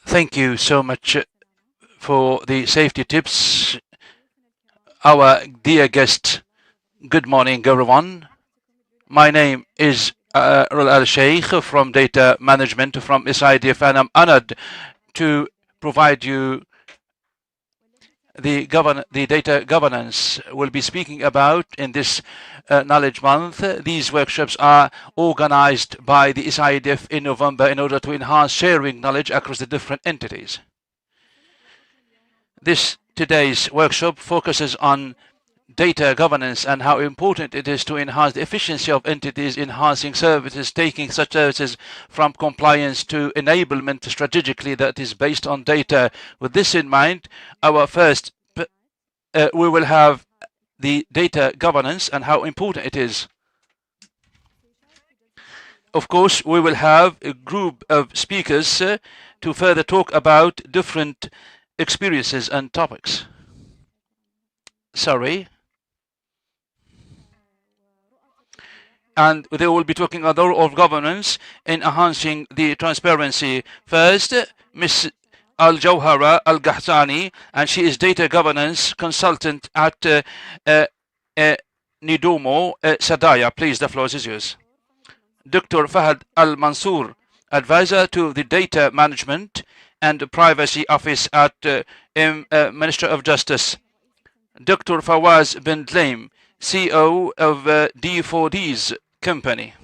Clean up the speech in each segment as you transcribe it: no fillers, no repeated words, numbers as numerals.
Thank you so much for the safety tips. Our dear guest, good morning, everyone. My name is Rul Al Sheikh from Data Management from SIDF, and I'm honored to provide you the data governance we'll be speaking about in this Knowledge Month. These workshops are organized by the SIDF in November in order to enhance sharing knowledge across the different entities. Today's workshop focuses on data governance and how important it is to enhance the efficiency of entities, enhancing services, taking such services from compliance to enablement strategically that is based on data. With this in mind, we will have the data governance and how important it is. Of course, we will have a group of speakers to further talk about different experiences and topics. And they will be talking about the role of governance in enhancing the transparency. First, Ms. Al-Jawhara Al-Ghahtani, and she is data governance consultant at Nidomo Sadaya. Please, the floor is yours. Dr. Fahad Al-Mansour, advisor to the Data Management and Privacy Office at Minister of Justice. Dr. Fawaz bin Dlaim, CEO of D4D's company.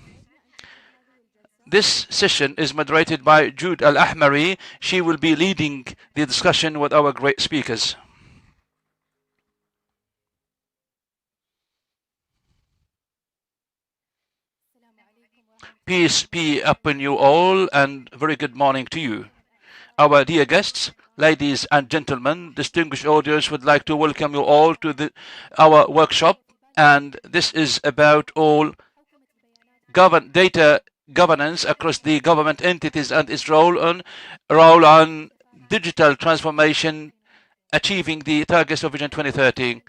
This session is moderated by Jude Al-Ahmari. She will be leading the discussion with our great speakers. Peace be upon you all, and very good morning to you. Our dear guests, ladies and gentlemen, distinguished audience, would like to welcome you all to our workshop, and this is about all data governance across the government entities and its role on digital transformation, achieving the targets of Vision 2030.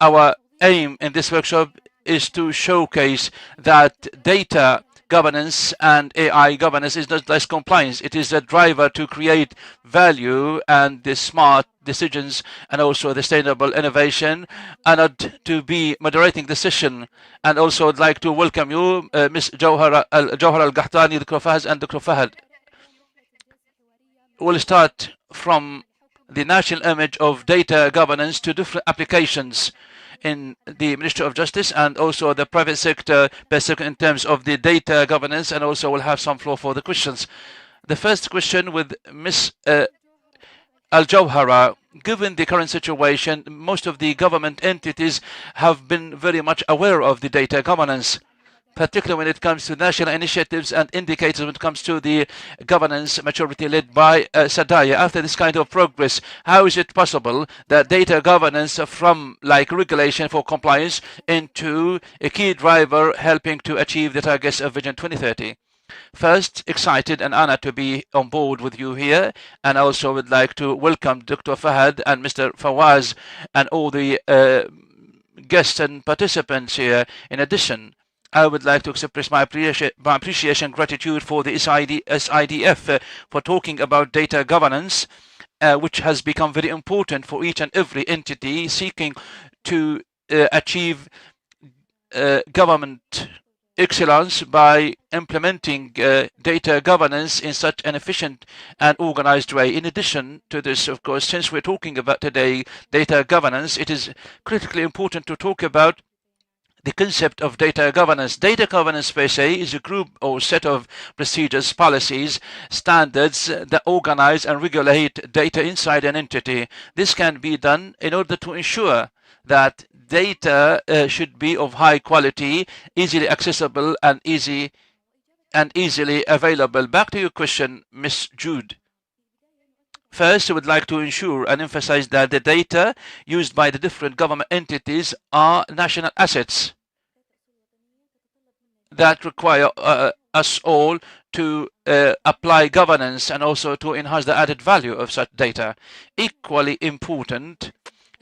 Our aim in this workshop is to showcase that data governance and AI governance is not less compliance. It is a driver to create value and the smart decisions and also the sustainable innovation. And to be moderating the session, and also I'd like to welcome you, Ms. Jawhara Al-Ghahtani, Dr. Fahad, and Dr. Fahad. We'll start from the national image of data governance to different applications in the Ministry of Justice and also the private sector in terms of the data governance, and also we'll have some floor for the questions. The first question with Ms. Al-Jawhara. Given the current situation, most of the government entities have been very much aware of the data governance, particularly when it comes to national initiatives and indicators when it comes to the governance maturity led by Sadaya. After this kind of progress, how is it possible that data governance from regulation for compliance into a key driver helping to achieve the targets of Vision 2030? First, excited and honored to be on board with you here, and I also would like to welcome Dr. Fahad and Mr. Fawaz and all the guests and participants here. In addition, I would like to express my appreciation and gratitude for the SIDF for talking about data governance, which has become very important for each and every entity seeking to achieve government excellence by implementing data governance in such an efficient and organized way. In addition to this, of course, since we're talking about today data governance, it is critically important to talk about the concept of data governance. Data governance per se is a group or set of procedures, policies, standards that organize and regulate data inside an entity. This can be done in order to ensure that data should be of high quality, easily accessible, and easily available. Back to your question, Ms. Jude. First, I would like to ensure and emphasize that the data used by the different government entities are national assets that require us all to apply governance and also to enhance the added value of such data. Equally important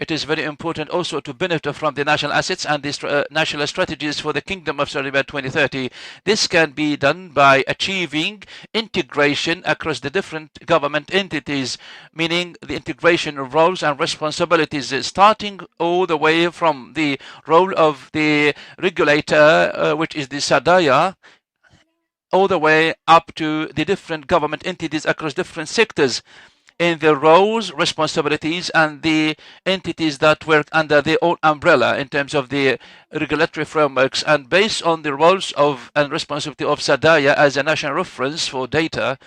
It is very important also to benefit from the national assets and the national strategies for the Kingdom of Saudi Arabia 2030. This can be done by achieving integration across the different government entities, meaning the integration of roles and responsibilities, starting all the way from the role of the regulator, which is the Sadaya, all the way up to the different government entities across different sectors in their roles, responsibilities, and the entities that work under their own umbrella in terms of the regulatory frameworks. And based on the roles of and responsibility of Sadaya as a national reference for data,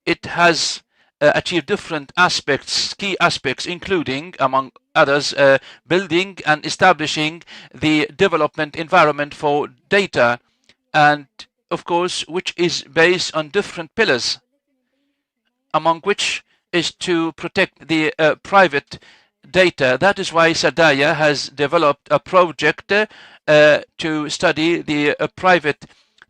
it has achieved different aspects, key aspects, including, among others, building and establishing the development environment for data, and of course, which is based on different pillars, among which is to protect the private data. That is why Sadaya has developed a project to study the private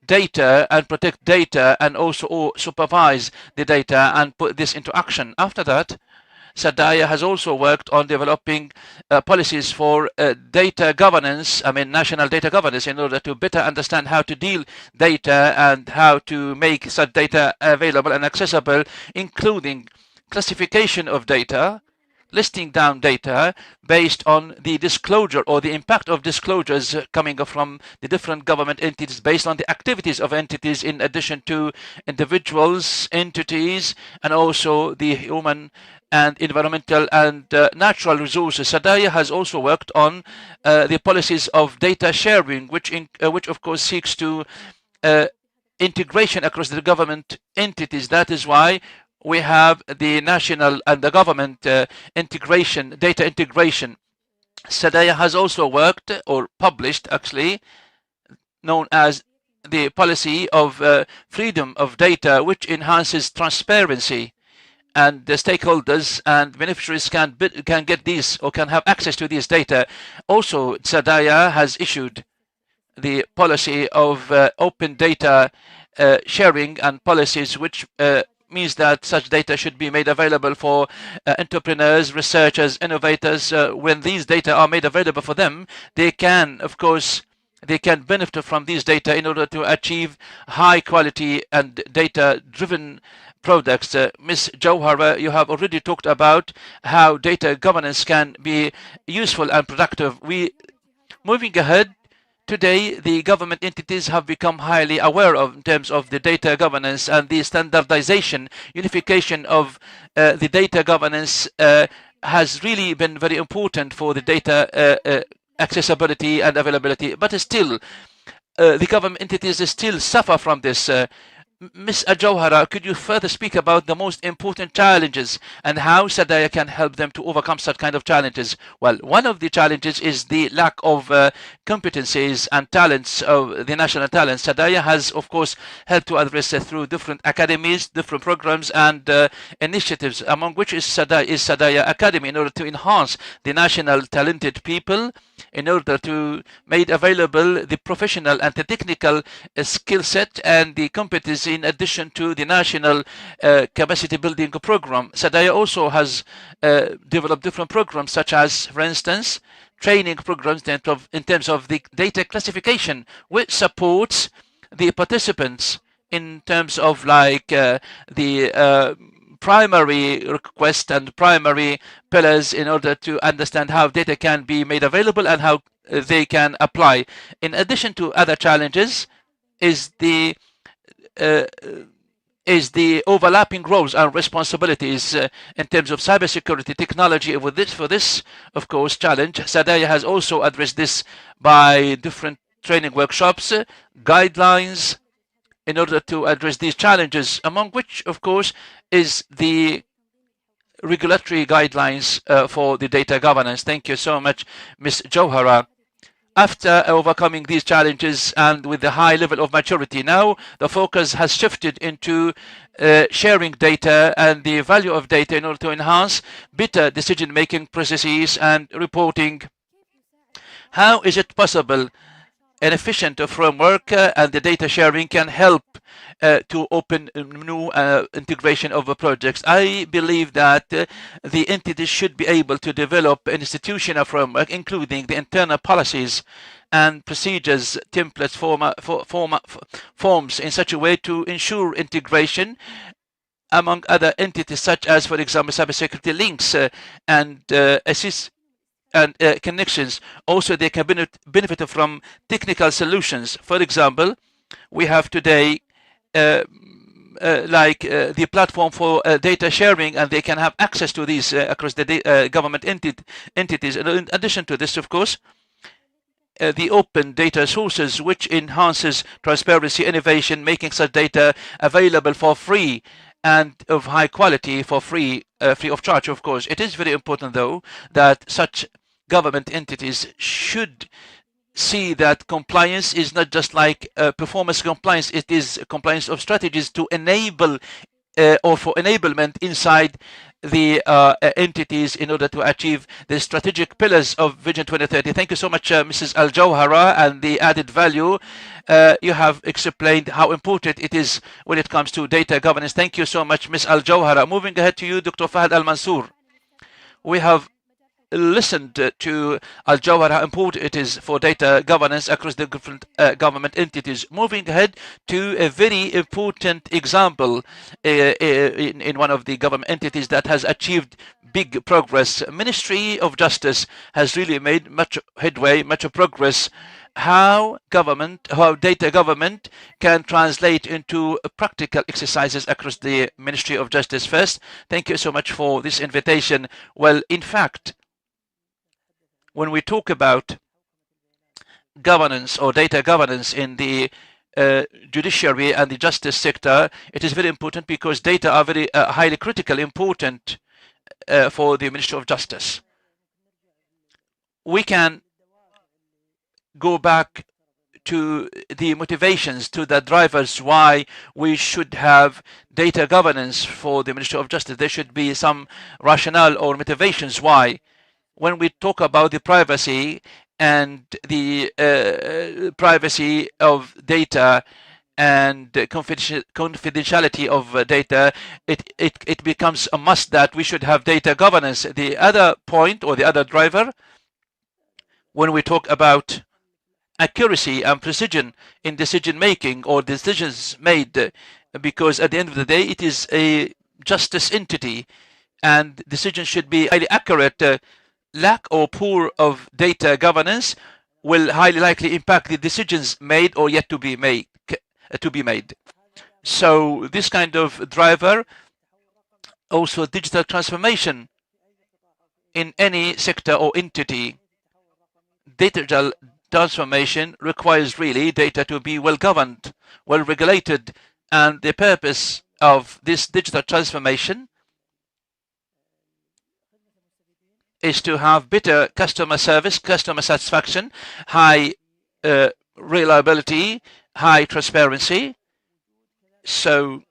data and protect data, and also supervise the data and put this into action. After that, Sadaya has also worked on developing policies for data governance, national data governance, in order to better understand how to deal data and how to make such data available and accessible, including classification of data, listing down data based on the disclosure or the impact of disclosures coming from the different government entities based on the activities of entities, in addition to individuals, entities, and also the human and environmental and natural resources. Sadaya has also worked on the policies of data sharing, which of course seeks to integration across the government entities. That is why we have the national and the government integration, data integration. Sadaya has also worked or published, actually, known as the policy of freedom of data, which enhances transparency, and the stakeholders and beneficiaries can get these or can have access to these data. Also, Sadaya has issued the policy of open data sharing and policies, which means that such data should be made available for entrepreneurs, researchers, innovators. When these data are made available for them, they can, of course, they can benefit from these data in order to achieve high quality and data-driven products. Ms. Jawhara, you have already talked about how data governance can be useful and productive. Moving ahead, today, the government entities have become highly aware of in terms of the data governance, and the standardization, unification of the data governance has really been very important for the data accessibility and availability. But still, the government entities still suffer from this. Ms. Jawhara, could you further speak about the most important challenges and how Sadaya can help them to overcome such kind of challenges? Well, one of the challenges is the lack of competencies and talents of the national talents. Sadaya has, of course, helped to address it through different academies, different programs, and initiatives, among which is Sadaya Academy, in order to enhance the national talented people, in order to make available the professional and the technical skill set and the competency, in addition to the national capacity building program. Sadaya also has developed different programs, such as, for instance, training programs in terms of the data classification, which supports the participants in terms of the primary request and primary pillars, in order to understand how data can be made available and how they can apply. In addition to other challenges is the overlapping roles and responsibilities in terms of cybersecurity technology. For this, of course, challenge, Sadaya has also addressed this by different training workshops, guidelines, in order to address these challenges, among which, of course, is the regulatory guidelines for the data governance. Thank you so much, Ms. Jawhara. After overcoming these challenges and with the high level of maturity, now the focus has shifted into sharing data and the value of data in order to enhance better decision-making processes and reporting. How is it possible an efficient framework, and the data sharing can help to open new integration of projects. I believe that the entities should be able to develop an institutional framework, including the internal policies and procedures, templates, forms in such a way to ensure integration among other entities, such as, for example, cybersecurity links and assist and connections. Also, they can benefit from technical solutions. For example, we have today the platform for data sharing, and they can have access to these across the government entities. And in addition to this, of course, the open data sources, which enhances transparency, innovation, making such data available for free and of high quality for free of charge, of course. It is very important, though, that such government entities should see that compliance is not just like performance compliance, it is compliance of strategies to enable or for enablement inside the entities in order to achieve the strategic pillars of Vision 2030. Thank you so much, Mrs. Al Jawhara, and the added value. You have explained how important it is when it comes to data governance. Thank you so much, Ms. Al Jawhara. Moving ahead to you, Dr. Fahad Al Mansour. We have listened to Al Jawhara how important it is for data governance across the different government entities. Moving ahead to a very important example in one of the government entities that has achieved big progress. Ministry of Justice has really made much headway, much progress. How data government can translate into practical exercises across the Ministry of Justice. First, thank you so much for this invitation. Well, in fact, when we talk about governance or data governance in the judiciary and the justice sector, it is very important because data are very highly critical, important for the Ministry of Justice. We can go back to the motivations, to the drivers why we should have data governance for the Ministry of Justice. There should be some rationale or motivations why. When we talk about the privacy and the privacy of data and confidentiality of data, it becomes a must that we should have data governance. The other point or the other driver, when we talk about accuracy and precision in decision making or decisions made, because at the end of the day, it is a justice entity and decisions should be highly accurate. Lack or poor of data governance will highly likely impact the decisions made or yet to be made. So this kind of driver, also digital transformation in any sector or entity. Digital transformation requires really data to be well governed, well regulated, and the purpose of this digital transformation is to have better customer service, customer satisfaction, high reliability, high transparency. So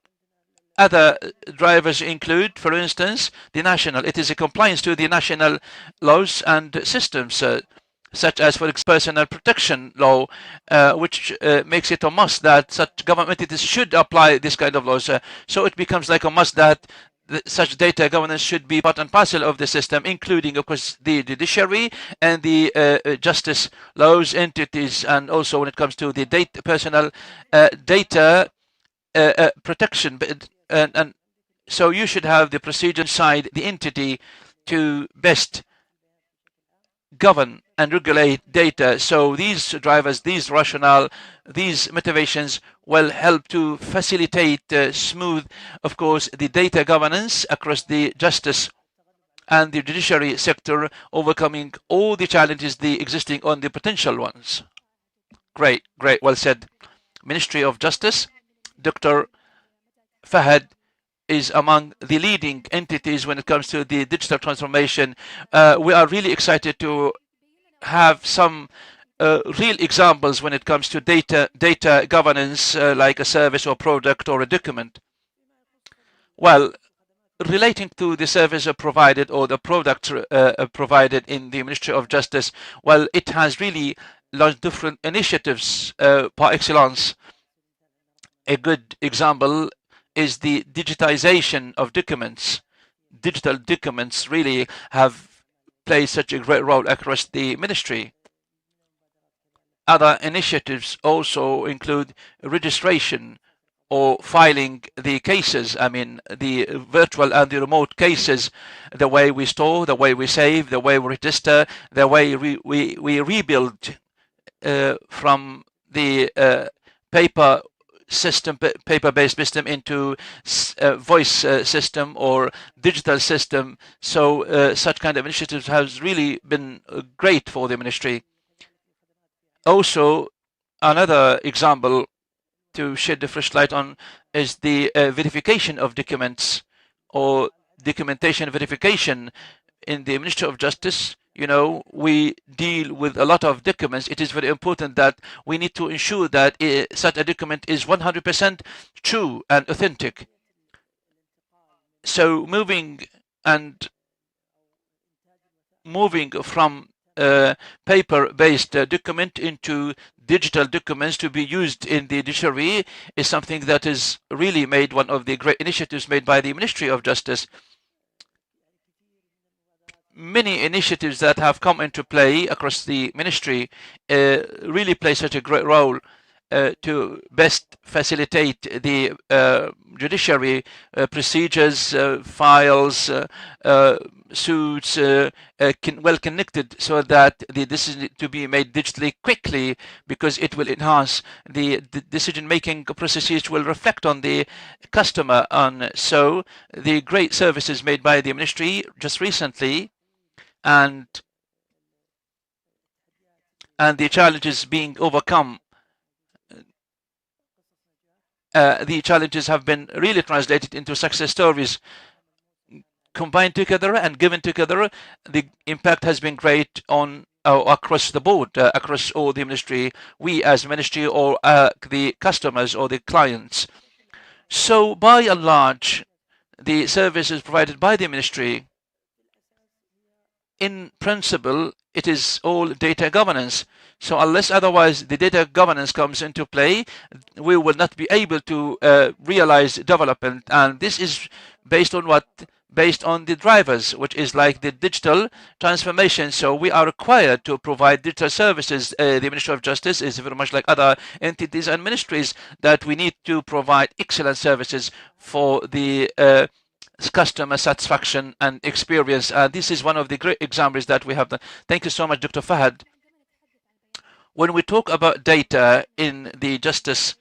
other drivers include, for instance, it is a compliance to the national laws and systems, such as, for example, personal protection law, which makes it a must that such government entities should apply this kind of laws. So it becomes like a must that such data governance should be part and parcel of the system, including, of course, the judiciary and the justice laws entities, and also when it comes to the personal data protection. And so you should have the procedure inside the entity to best govern and regulate data. So these drivers, these rationale, these motivations will help to facilitate smooth, of course, the data governance across the justice and the judiciary sector, overcoming all the challenges, the existing and the potential ones. Great, well said. Ministry of Justice, Dr. Fahad is among the leading entities when it comes to the digital transformation. We are really excited to have some real examples when it comes to data governance, like a service or product or a document. Well, relating to the service provided or the product provided in the Ministry of Justice, well, it has really launch different initiatives par excellence. A good example is the digitization of documents. Digital documents really have played such a great role across the ministry. Other initiatives also include registration or filing the cases, I mean, the virtual and the remote cases, the way we store, the way we save, the way we register, the way we rebuild from the paper system, paper-based system into voice system or digital system. So such kind of initiatives has really been great for the ministry. Also, another example to shed a fresh light on is the verification of documents or documentation verification in the Ministry of Justice. You know, we deal with a lot of documents. It is very important that we need to ensure that such a document is 100% true and authentic. So moving from paper-based document into digital documents to be used in the judiciary is something that is really made one of the great initiatives made by the Ministry of Justice. Many initiatives that have come into play across the ministry really play such a great role to best facilitate the judiciary procedures, files, suits, well connected, so that the decision to be made digitally quickly, because it will enhance the decision-making processes, will reflect on the customer. So the great services made by the ministry just recently, and the challenges being overcome. The challenges have been really translated into success stories. Combined together and given together, the impact has been great on across the board, across all the ministry, we as ministry, or the customers or the clients. So by and large, the services provided by the ministry, in principle, it is all data governance. So unless otherwise the data governance comes into play, we will not be able to realize development. And this is based on what? Based on the drivers, which is like the digital transformation. So we are required to provide digital services. The Ministry of Justice is very much like other entities and ministries, that we need to provide excellent services for the customer satisfaction and experience. This is one of the great examples that we have done. Thank you so much, Dr. Fahad. When we talk about data in the justice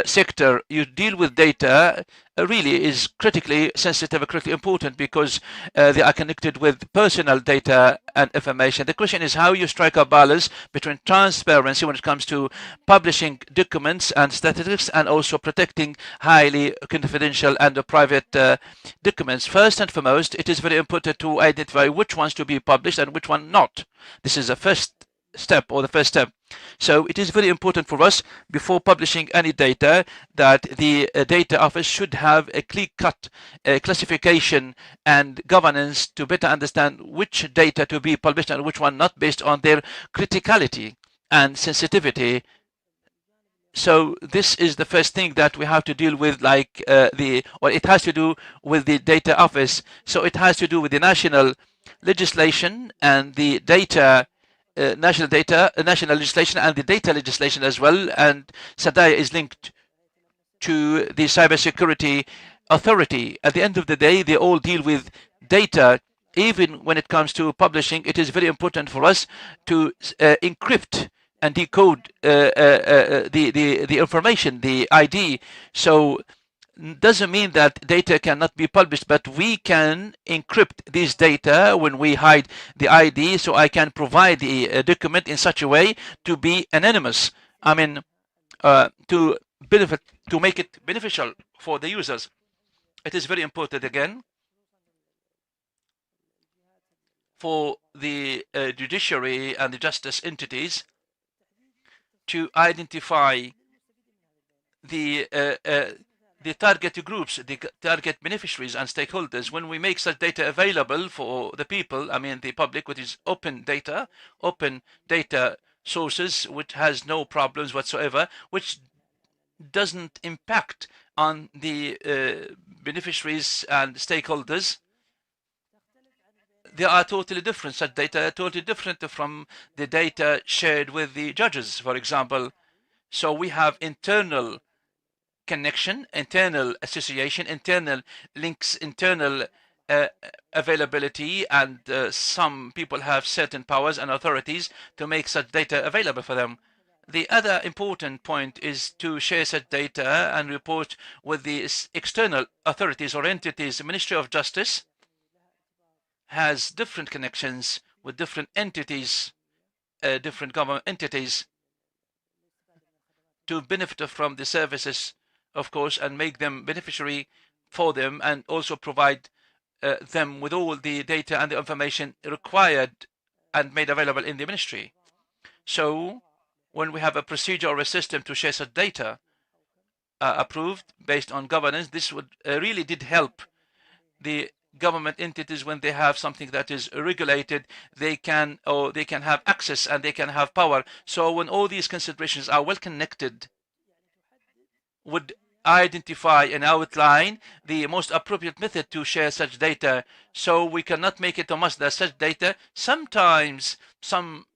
sector, you deal with data really is critically sensitive, critically important, because they are connected with personal data and information. The question is how you strike a balance between transparency when it comes to publishing documents and statistics, and also protecting highly confidential and private documents. First and foremost, it is very important to identify which ones to be published and which one not. This is the first step, or the first step. So it is very important for us, before publishing any data, that the data office should have a clear-cut classification and governance to better understand which data to be published and which one not, based on their criticality and sensitivity. So this is the first thing that we have to deal with, like it has to do with the data office. So it has to do with the national legislation and the data national legislation and the data legislation as well. And SADAIA is linked to the cybersecurity authority. At the end of the day, they all deal with data. Even when it comes to publishing, it is very important for us to encrypt and decode the information, the ID. So doesn't mean that data cannot be published, but we can encrypt these data when we hide the ID, so I can provide the document in such a way to be anonymous. I mean, to make it beneficial for the users. It is very important, again, for the judiciary and the justice entities to identify the target groups, the target beneficiaries and stakeholders. When we make such data available for the people, I mean the public, which is open data sources, which has no problems whatsoever, which doesn't impact on the beneficiaries and stakeholders. They are totally different. Such data are totally different from the data shared with the judges, for example. So we have internal connection, internal association, internal links, internal availability, and some people have certain powers and authorities to make such data available for them. The other important point is to share such data and report with the external authorities or entities. The Ministry of Justice has different connections with different entities, different government entities, to benefit from the services, of course, and make them beneficiary for them, and also provide them with all the data and the information required and made available in the ministry. So when we have a procedure or a system to share such data approved based on governance, this would really did help the government entities. When they have something that is regulated, they can have access and they can have power. So when all these considerations are well connected, would identify and outline the most appropriate method to share such data. So we cannot make it a must that such data, sometimes some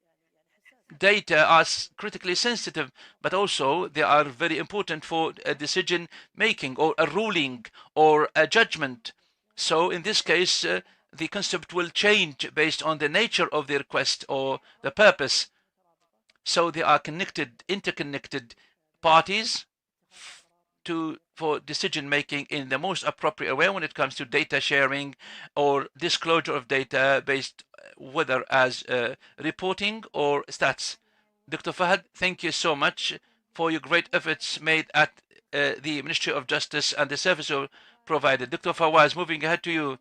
data are critically sensitive, but also they are very important for a decision making or a ruling or a judgment. So in this case, the concept will change based on the nature of the request or the purpose. So they are connected, interconnected parties for decision making in the most appropriate way when it comes to data sharing or disclosure of data, based whether as reporting or stats. Dr. Fahad, thank you so much for your great efforts made at the Ministry of Justice and the service you provided. Dr. Fawaz, moving ahead to you.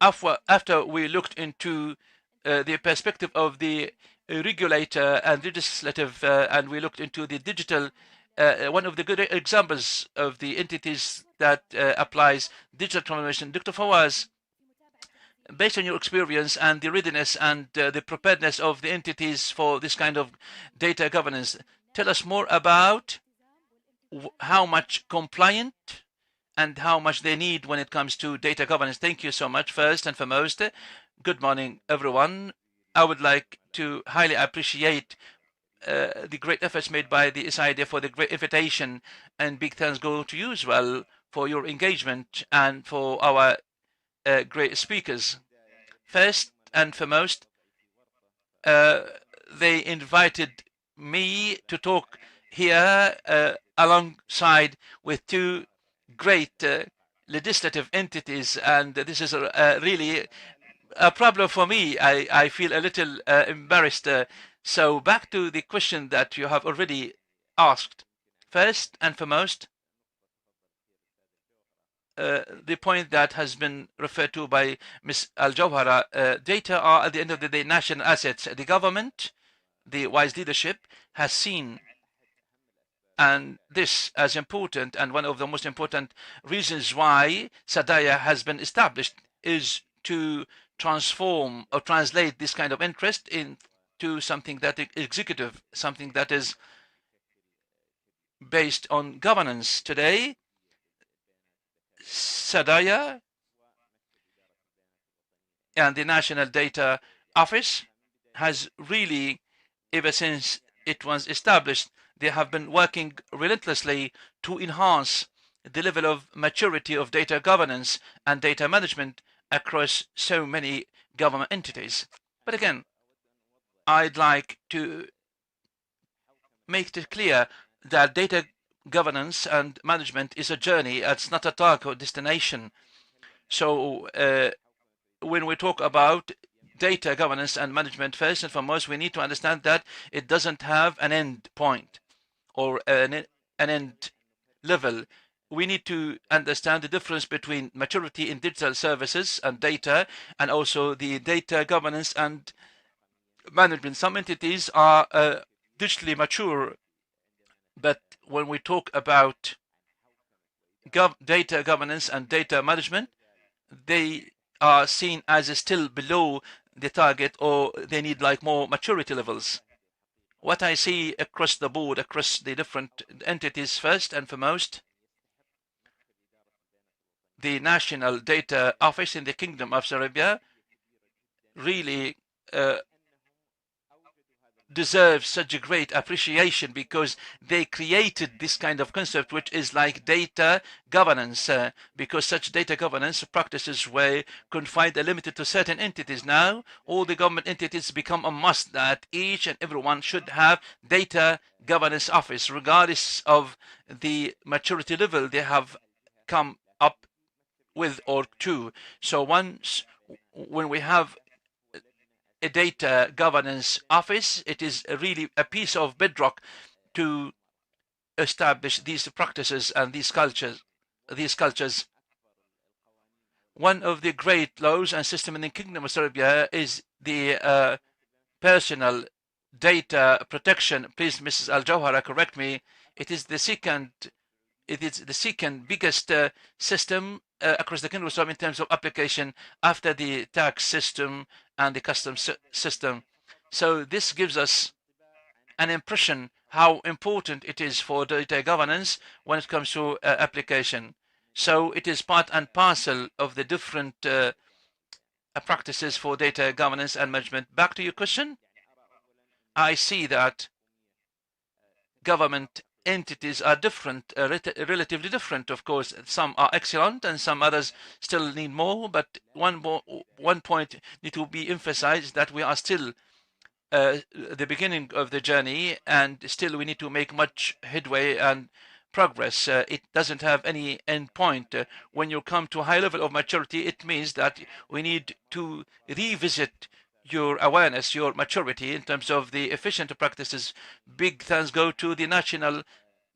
After we looked into the perspective of the regulator and legislative, and we looked into the digital, one of the good examples of the entities that applies digital transformation. Dr. Fawaz, based on your experience and the readiness and the preparedness of the entities for this kind of data governance, tell us more about how much compliant and how much they need when it comes to data governance. Thank you so much. First and foremost, good morning, everyone. I would like to highly appreciate the great efforts made by the SID for the great invitation, and big thanks go to you as well for your engagement and for our great speakers. First and foremost, they invited me to talk here alongside with two great legislative entities, and this is really a problem for me. I feel a little embarrassed. So back to the question that you have already asked. First and foremost, the point that has been referred to by Ms. Al-Jawhara, data are at the end of the day national assets. The government, the wise leadership, has seen and this as important, and one of the most important reasons why SADAYA has been established is to transform or translate this kind of interest into something that is executive, something that is based on governance. Today, SADAYA and the National Data Office has really, ever since it was established, they have been working relentlessly to enhance the level of maturity of data governance and data management across so many government entities. But again, I'd like to make it clear that data governance and management is a journey. It's not a target or destination. So when we talk about data governance and management, first and foremost, we need to understand that it doesn't have an end point or an end level. We need to understand the difference between maturity in digital services and data, and also the data governance and management. Some entities are digitally mature, but when we talk about data governance and data management, they are seen as still below the target, or they need like more maturity levels. what I see across the board, across the different entities, first and foremost, the National Data Office in the Kingdom of Saudi Arabia really deserves such a great appreciation because they created this kind of concept, which is like data governance, because such data governance practices were confined and limited to certain entities. Now all the government entities become a must that each and everyone should have data governance office, regardless of the maturity level they have come up with or to. So once when we have a data governance office, it is really a piece of bedrock to establish these practices and these cultures. One of the great laws and system in the Kingdom of Saudi Arabia is the personal data protection. Please, Mrs. Al Jawhara, correct me. It is the second biggest system across the Kingdom of Saudi in terms of application after the tax system and the customs system. So this gives us an impression how important it is for data governance when it comes to application. So it is part and parcel of the different practices for data governance and management. Back to your question, I see that government entities are different, relatively different. Of course, some are excellent and some others still need more. But one point need to be emphasized that we are still the beginning of the journey, and still we need to make much headway and progress. It doesn't have any end point. When you come to a high level of maturity, it means that we need to revisit your awareness, your maturity in terms of the efficient practices. Big thanks go to the National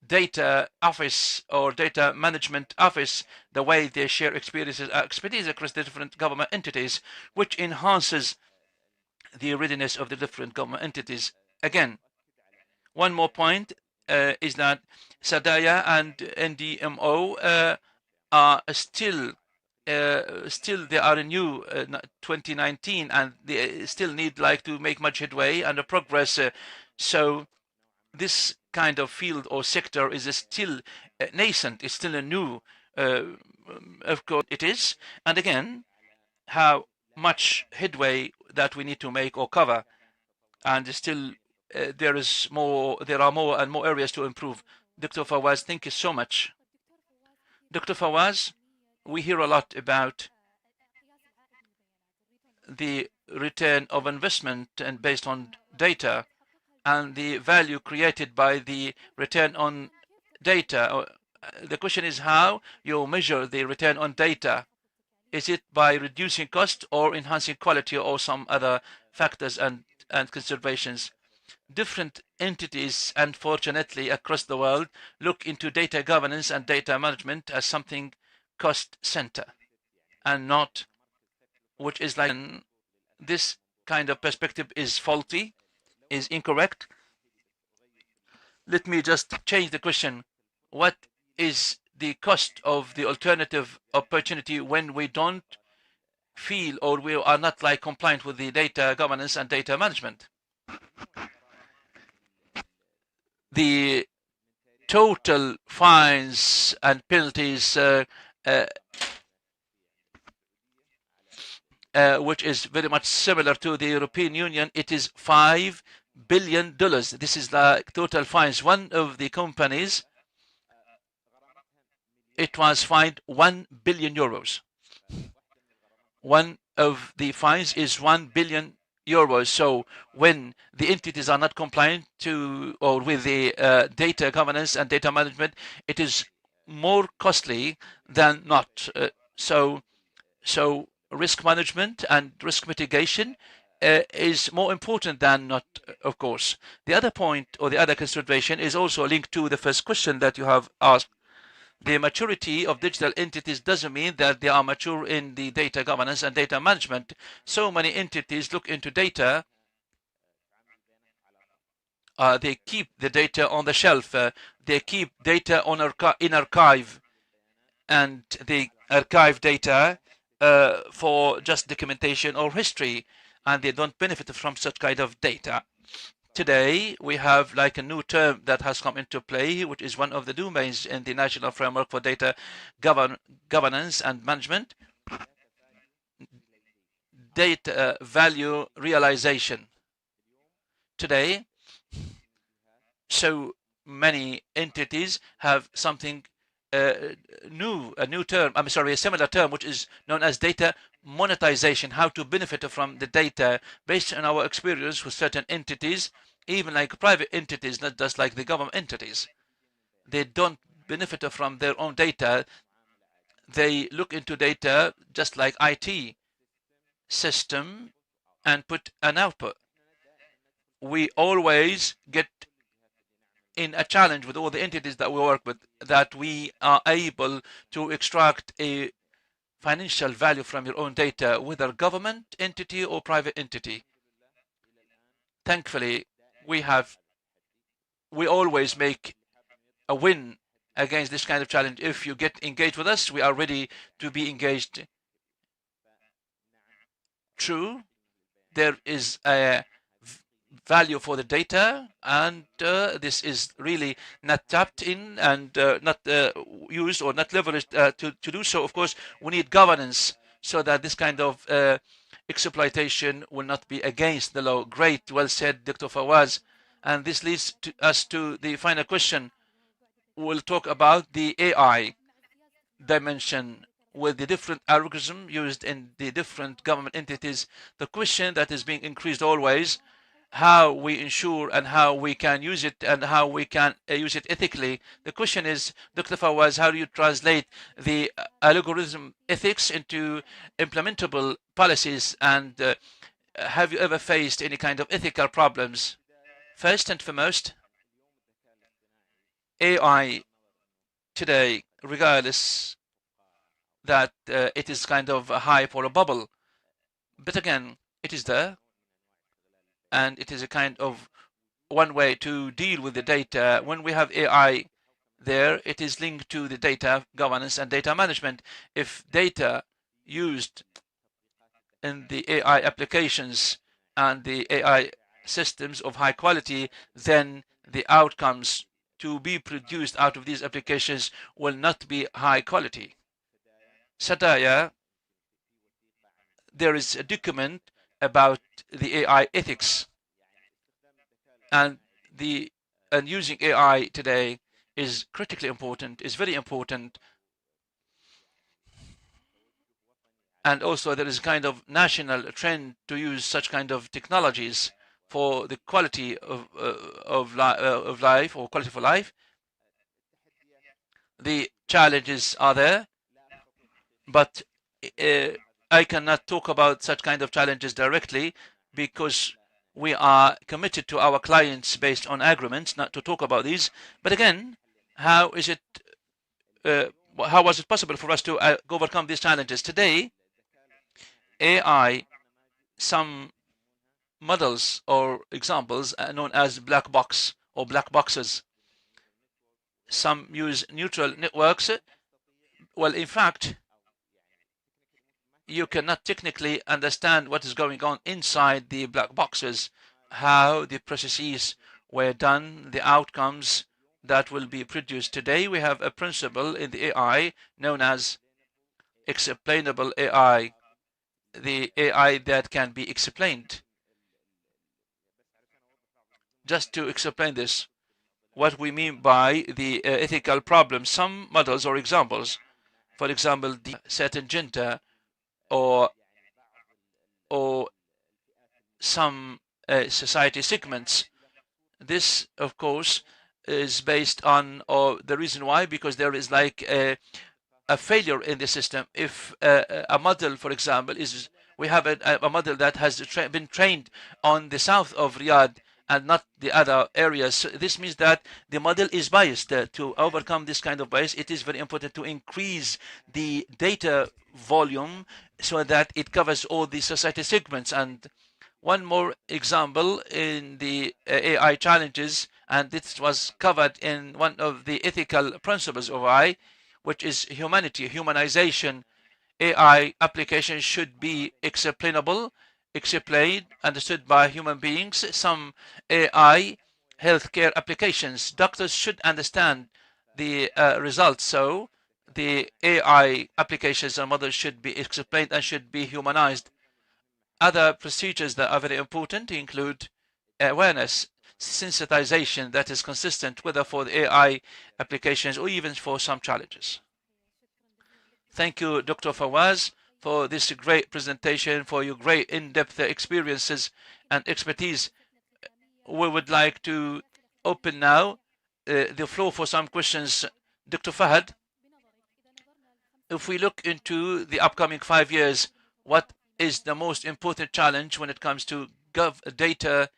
Data Office or Data Management Office, the way they share expertise across the different government entities, which enhances the readiness of the different government entities. Again, one more point is that SADAYA and NDMO are still they are new 2019, and they still need to make much headway and progress. So this kind of field or sector is still nascent. It's still a new, of course it is. And again, how much headway that we need to make or cover, and still there are more and more areas to improve. Dr. Fawaz, thank you so much. Dr. Fawaz, we hear a lot about the return of investment and based on data and the value created by the return on data. The question is how you measure the return on data. Is it by reducing cost or enhancing quality or some other factors and considerations? Different entities, unfortunately, across the world look into data governance and data management as something cost center and not, which is like this kind of perspective is faulty, is incorrect. Let me just change the question. What is the cost of the alternative opportunity when we don't feel or we are not compliant with the data governance and data management? The total fines and penalties which is very much similar to the European Union, it is $5 billion. This is the total fines. One of the companies, it was fined 1 billion euros. One of the fines is 1 billion euros. So when the entities are not compliant to or with the data governance and data management, it is more costly than not. So risk management and risk mitigation is more important than not, of course. The other point or the other consideration is also linked to the first question that you have asked. The maturity of digital entities doesn't mean that they are mature in the data governance and data management. So many entities look into data. They keep the data on the shelf. They keep data in archive, and they archive data for just documentation or history, and they don't benefit from such kind of data. Today, we have like a new term that has come into play, which is one of the domains in the National Framework for Data Governance and Management, data value realization. Today, so many entities have something new, a similar term, which is known as data monetization, how to benefit from the data based on our experience with certain entities, even like private entities, not just like the government entities. They don't benefit from their own data. They look into data just like IT system and put an output. We always get in a challenge with all the entities that we work with, that we are able to extract a financial value from your own data, whether government entity or private entity. Thankfully, we always make a win against this kind of challenge. If you get engaged with us, we are ready to be engaged. True, there is a value for the data, and this is really not tapped in and not used or not leveraged to do so. Of course, we need governance so that this kind of exploitation will not be against the law. Great, well said, Dr. Fawaz. And this leads us to the final question. We'll talk about the AI dimension with the different algorithm used in the different government entities. The question that is being increased always, how we ensure and how we can use it and how we can use it ethically. The question is, Dr. Fawaz, how do you translate the algorithm ethics into implementable policies, and have you ever faced any kind of ethical problems? First and foremost, AI today, regardless that it is kind of a hype or a bubble, but again, it is there, and it is a kind of one way to deal with the data. When we have AI there, it is linked to the data governance and data management. If data used in the AI applications and the AI systems of high quality, then the outcomes to be produced out of these applications will not be high quality. Sadaya, there is a document about the AI ethics, and using AI today is critically important, is very important. And also there is kind of national trend to use such kind of technologies for the quality of life, or quality for life. The challenges are there, but I cannot talk about such kind of challenges directly because we are committed to our clients based on agreements not to talk about these. But again, how was it possible for us to overcome these challenges? Today, AI, some models or examples are known as black box or black boxes. Some use neutral networks. Well, in fact, you cannot technically understand what is going on inside the black boxes, how the processes were done, the outcomes that will be produced. Today, we have a principle in the AI known as explainable AI, the AI that can be explained. Just to explain this, what we mean by the ethical problems, some models or examples, for example, the certain gender or some society segments. This, of course, is based on, or the reason why, because there is like a failure in the system. If a model, for example, we have a model that has been trained on the south of Riyadh and not the other areas. So this means that the model is biased. To overcome this kind of bias, it is very important to increase the data volume so that it covers all the society segments. And one more example in the AI challenges, and this was covered in one of the ethical principles of AI, which is humanity, humanization. AI applications should be explainable explained, understood by human beings. Some AI healthcare applications, doctors should understand the results. So the AI applications and models should be explained and should be humanized. Other procedures that are very important include awareness, sensitization that is consistent whether for the AI applications or even for some challenges. Thank you, Dr. Fawaz, for this great presentation, for your great in-depth experiences and expertise. We would like to open now the floor for some questions. Dr. Fahad, if we look into the upcoming 5 years, what is the most important challenge when it comes to data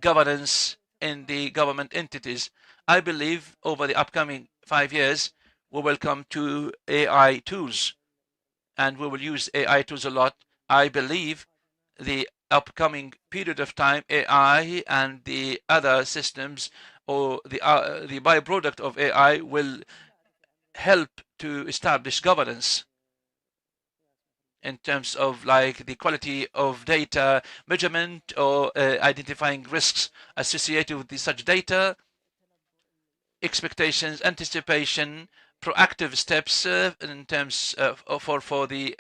governance in the government entities? I believe over the upcoming 5 years, we will come to AI tools, and we will use AI tools a lot. I believe the upcoming period of time, AI and the other systems or the byproduct of AI will help to establish governance in terms of like the quality of data measurement or identifying risks associated with such data, expectations, anticipation, proactive steps in terms of for the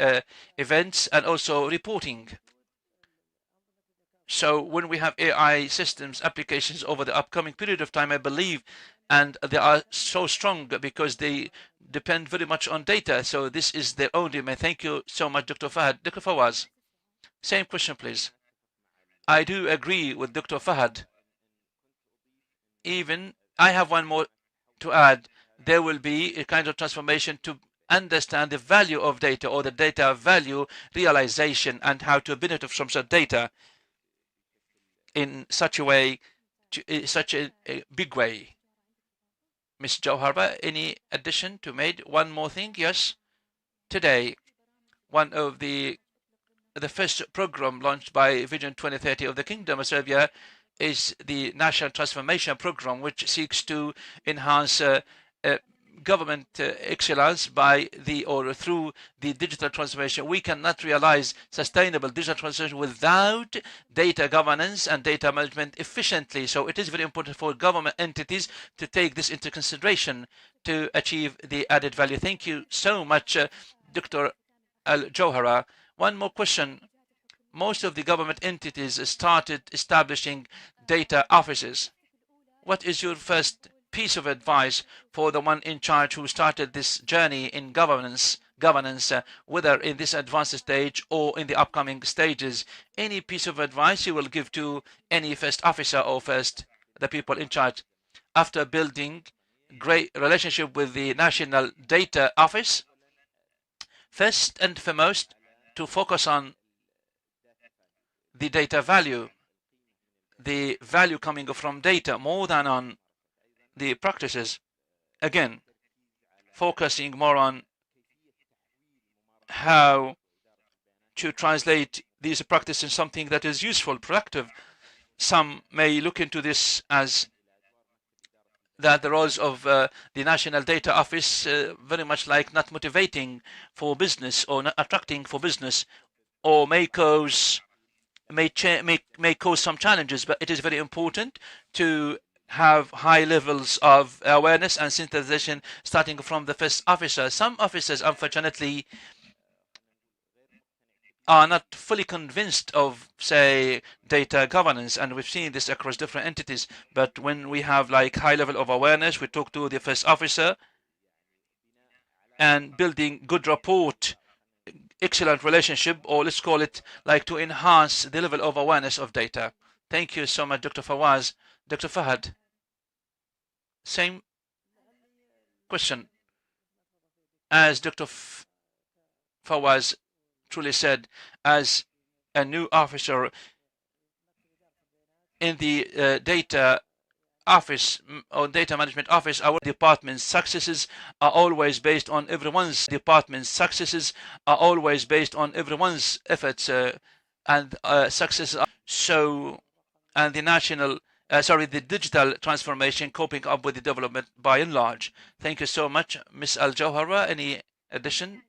events, and also reporting. So when we have AI systems applications over the upcoming period of time, I believe, and they are so strong because they depend very much on data. So this is their own domain. Thank you so much, Dr. Fahad. Dr. Fawaz, same question, please. I do agree with Dr. Fahad. Even I have one more to add. There will be a kind of transformation to understand the value of data or the data value realization and how to benefit from such data in such a way, such a big way. Ms. Jauharba, any addition to made? One more thing, yes. Today, one of the first program launched by Vision 2030 of the Kingdom of Serbia is the National Transformation Program, which seeks to enhance government excellence by the or through the digital transformation. We cannot realize sustainable digital transformation without data governance and data management efficiently. So it is very important for government entities to take this into consideration to achieve the added value. Thank you so much, Dr. Al Jauhara. One more question. Most of the government entities started establishing data offices. What is your first piece of advice for the one in charge who started this journey in governance, whether in this advanced stage or in the upcoming stages? Any piece of advice you will give to any first officer or first the people in charge after building great relationship with the National Data Office? First and foremost, to focus on the data value, the value coming from data more than on the practices. Again, focusing more on how to translate these practices in something that is useful, productive. Some may look into this as that the roles of the National Data Office very much like not motivating for business or not attracting for business, or may cause some challenges. But it is very important to have high levels of awareness and sensitization starting from the first officer. Some officers, unfortunately, are not fully convinced of, say, data governance, and we've seen this across different entities. But when we have like high level of awareness, we talk to the first officer and building good rapport, excellent relationship, or let's call it like to enhance the level of awareness of data. Thank you so much, Dr. Fawaz. Dr. Fahad, same question. As Dr. Fawaz truly said, as a new officer in the data office or data management office, our department's successes are always based on everyone's efforts and successes. So, and the national the digital transformation coping up with the development by and large. Thank you so much, Ms. Al Jauhara. Any addition?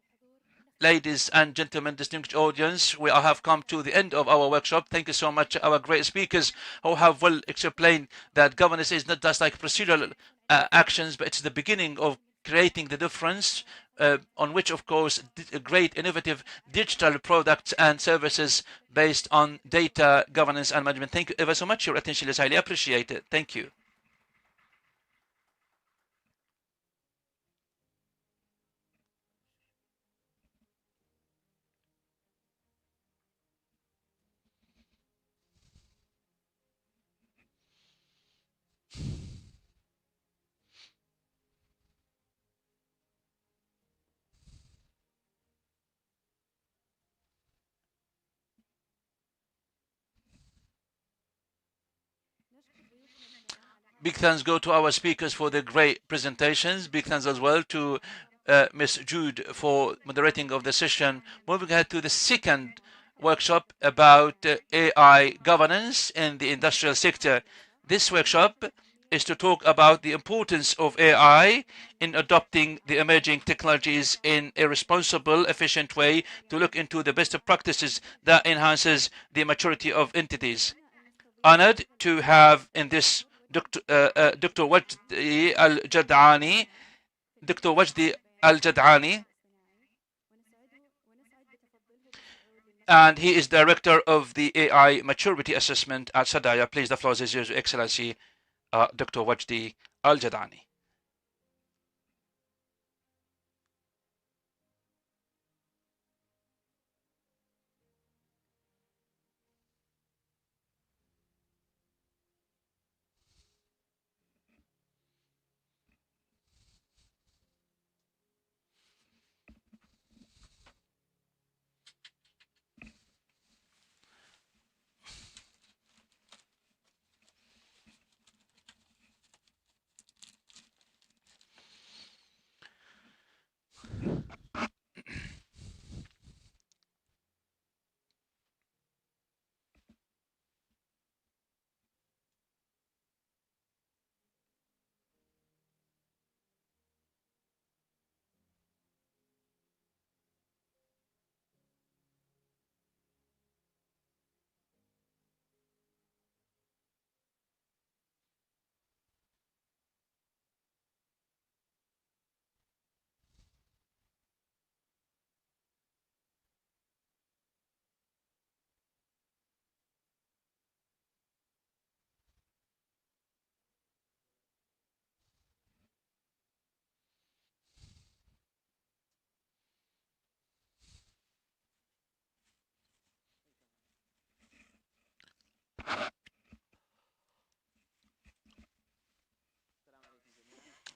Ladies and gentlemen, distinguished audience, we have come to the end of our workshop. Thank you so much, our great speakers, who have well explained that governance is not just like procedural actions, but it's the beginning of creating the difference, on which, of course, great innovative digital products and services based on data governance and management. Thank you ever so much. Your attention is highly appreciated. Thank you. Big thanks go to our speakers for the great presentations. Big thanks as well to Ms. Jude for moderating of the session. Moving ahead to the second workshop about AI governance in the industrial sector. This workshop is to talk about the importance of AI in adopting the emerging technologies in a responsible, efficient way to look into the best practices that enhances the maturity of entities. Honored to have in this Dr. Wajdi Al-Jad'ani, Dr. Wajdi Al-Jad'ani, and he is director of the AI Maturity Assessment at Sadaya. Please, the floor is yours, Your Excellency, Dr. Wajdi Al-Jad'ani.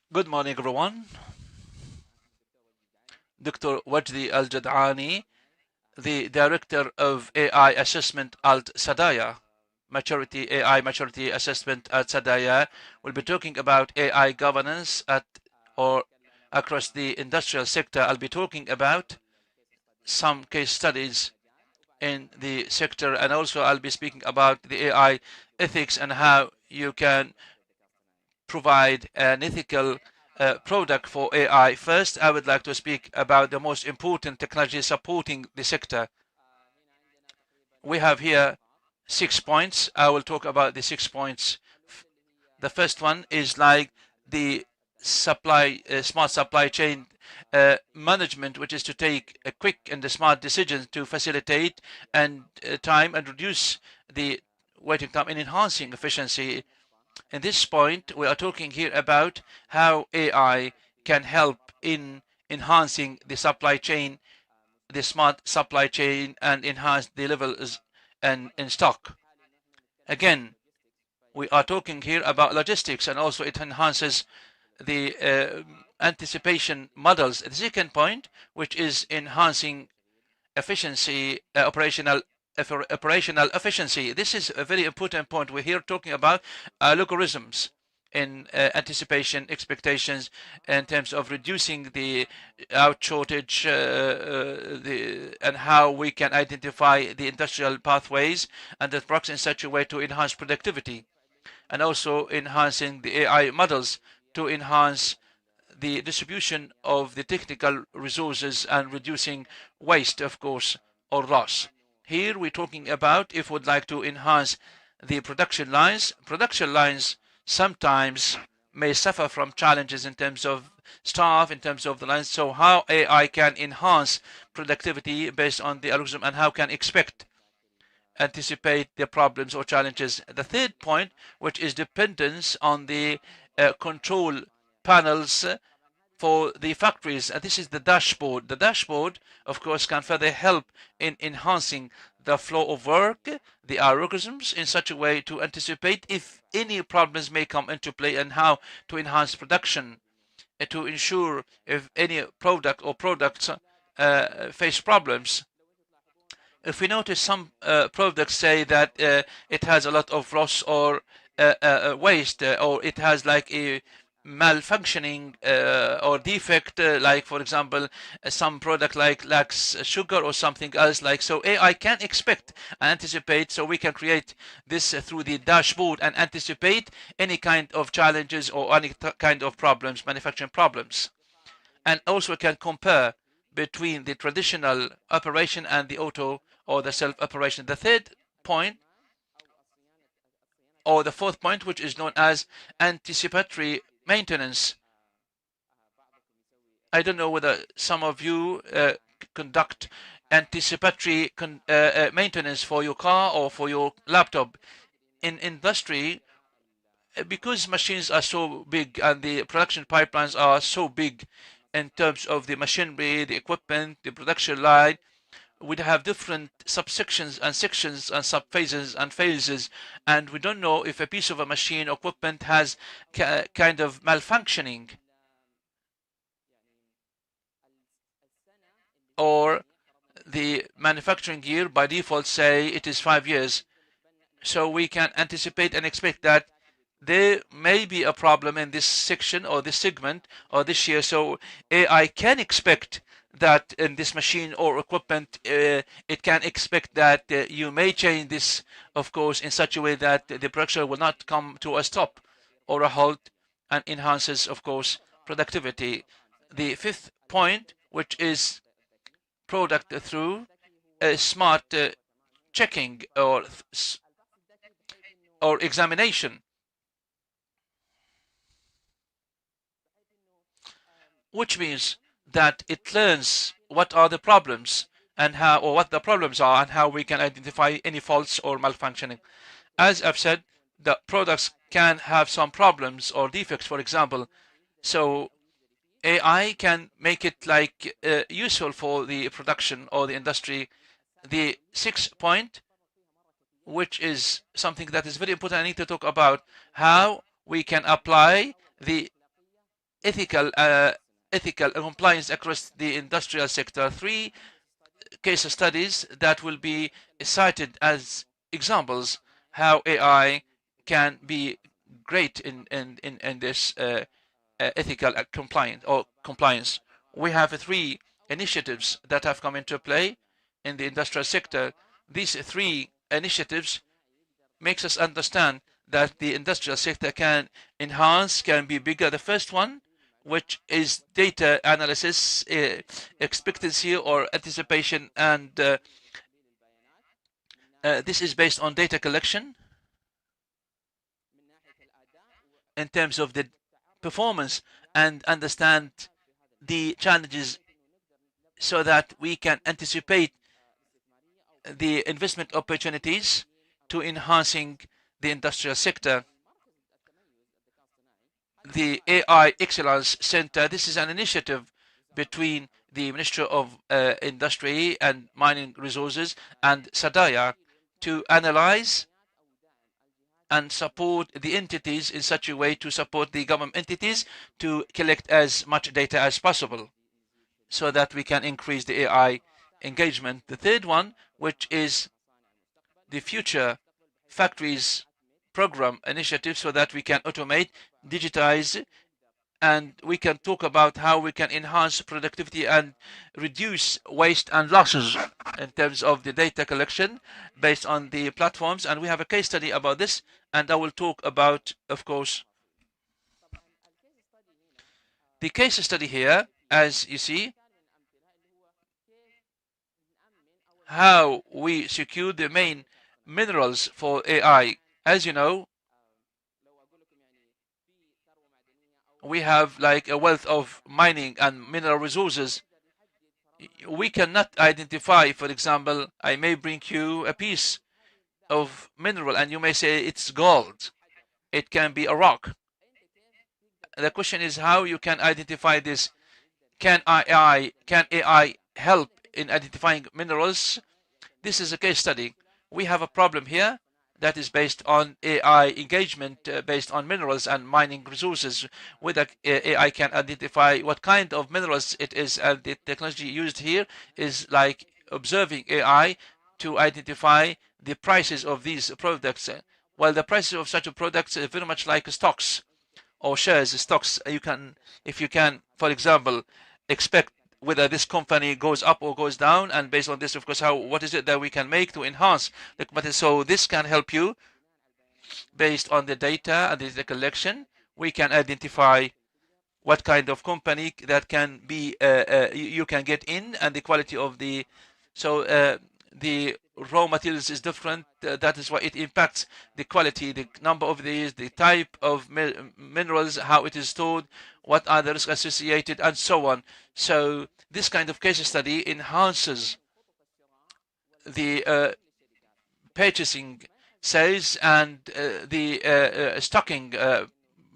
Good morning, everyone. Dr. Wajdi Al-Jad'ani, the director of AI Assessment at Sadaya, AI Maturity Assessment at Sadaya, will be talking about AI governance at or across the industrial sector. I'll be talking about some case studies in the sector, and also I'll be speaking about the AI ethics and how you can provide an ethical product for AI. First, I would like to speak about the most important technology supporting the sector. We have here 6 points. I will talk about the 6 points. The first one is like the smart supply chain management, which is to take a quick and smart decisions to facilitate and time and reduce the waiting time and enhancing efficiency. In this point, we are talking here about how AI can help in enhancing the supply chain, the smart supply chain, and enhance the levels and in stock. Again, we are talking here about logistics, and also it enhances the anticipation models. The second point, which is enhancing efficiency, operational efficiency. This is a very important point. We're here talking about algorithms in anticipation expectations in terms of reducing the out shortage and how we can identify the industrial pathways and the products in such a way to enhance productivity, and also enhancing the AI models to enhance the distribution of the technical resources and reducing waste, of course, or loss. Here we're talking about if we'd like to enhance the production lines. Production lines sometimes may suffer from challenges in terms of staff, in terms of the lines. So how AI can enhance productivity based on the algorithm, and how can anticipate the problems or challenges. The third point, which is dependence on the control panels for the factories. This is the dashboard. The dashboard, of course, can further help in enhancing the flow of work, the algorithms, in such a way to anticipate if any problems may come into play and how to enhance production, to ensure if any product or products face problems. If we notice some products say that it has a lot of loss or waste, or it has like a malfunctioning or defect, like for example some product like lacks sugar or something else, like, so AI can expect and anticipate, so we can create this through the dashboard and anticipate any kind of challenges or any kind of problems, manufacturing problems, and also can compare between the traditional operation and the auto or the self operation. The third point, or the fourth point, which is known as anticipatory maintenance. I don't know whether some of you conduct anticipatory maintenance for your car or for your laptop. In industry, because machines are so big and the production pipelines are so big in terms of the machinery, the equipment, the production line, we have different subsections and sections and subphases and phases, and we don't know if a piece of a machine or equipment has kind of malfunctioning, or the manufacturing year by default say it is 5 years. So we can anticipate and expect that there may be a problem in this section or this segment or this year. So AI can expect that in this machine or equipment, it can expect that you may change this, of course, in such a way that the production will not come to a stop or a halt, and enhances, of course, productivity. The fifth point, which is product through smart checking or examination, which means that it learns what are the problems and how, or what the problems are, and how we can identify any faults or malfunctioning. As I've said, the products can have some problems or defects, for example. So AI can make it like useful for the production or the industry. The sixth point, which is something that is very important, I need to talk about how we can apply the ethical compliance across the industrial sector. 3 case studies that will be cited as examples how AI can be great in this ethical compliance. We have 3 initiatives that have come into play in the industrial sector. These 3 initiatives makes us understand that the industrial sector can enhance, can be bigger. The first one, which is data analysis, expectancy or anticipation, and this is based on data collection in terms of the performance, and understand the challenges so that we can anticipate the investment opportunities to enhancing the industrial sector. The AI Excellence Center, this is an initiative between the Ministry of Industry and Mining Resources and SADAYA to analyze and support the entities in such a way to support the government entities to collect as much data as possible so that we can increase the AI engagement. The third one, which is the Future Factories Program initiative, so that we can automate, digitize, and we can talk about how we can enhance productivity and reduce waste and losses in terms of the data collection based on the platforms. And we have a case study about this, and I will talk about, of course, The case study here, as you see, how we secure the main minerals for AI. As you know, we have like a wealth of mining and mineral resources. We cannot identify, for example, I may bring you a piece of mineral and you may say it's gold. It can be a rock. The question is how you can identify this. Can AI help in identifying minerals? This is a case study. We have a problem here that is based on AI engagement based on minerals and mining resources. Whether AI can identify what kind of minerals it is, and the technology used here is like observing AI to identify the prices of these products. While the prices of such a products are very much like stocks or shares, stocks, you can, if you can, for example, expect whether this company goes up or goes down, and based on this, of course, how what is it that we can make to enhance the company. So this can help you based on the data and the collection. We can identify what kind of company that can be you can get in, and the quality of the so the raw materials is different. That is why it impacts the quality, the number of these, the type of minerals, how it is stored, what are the risks associated, and so on. So this kind of case study enhances the purchasing, sales, and the stocking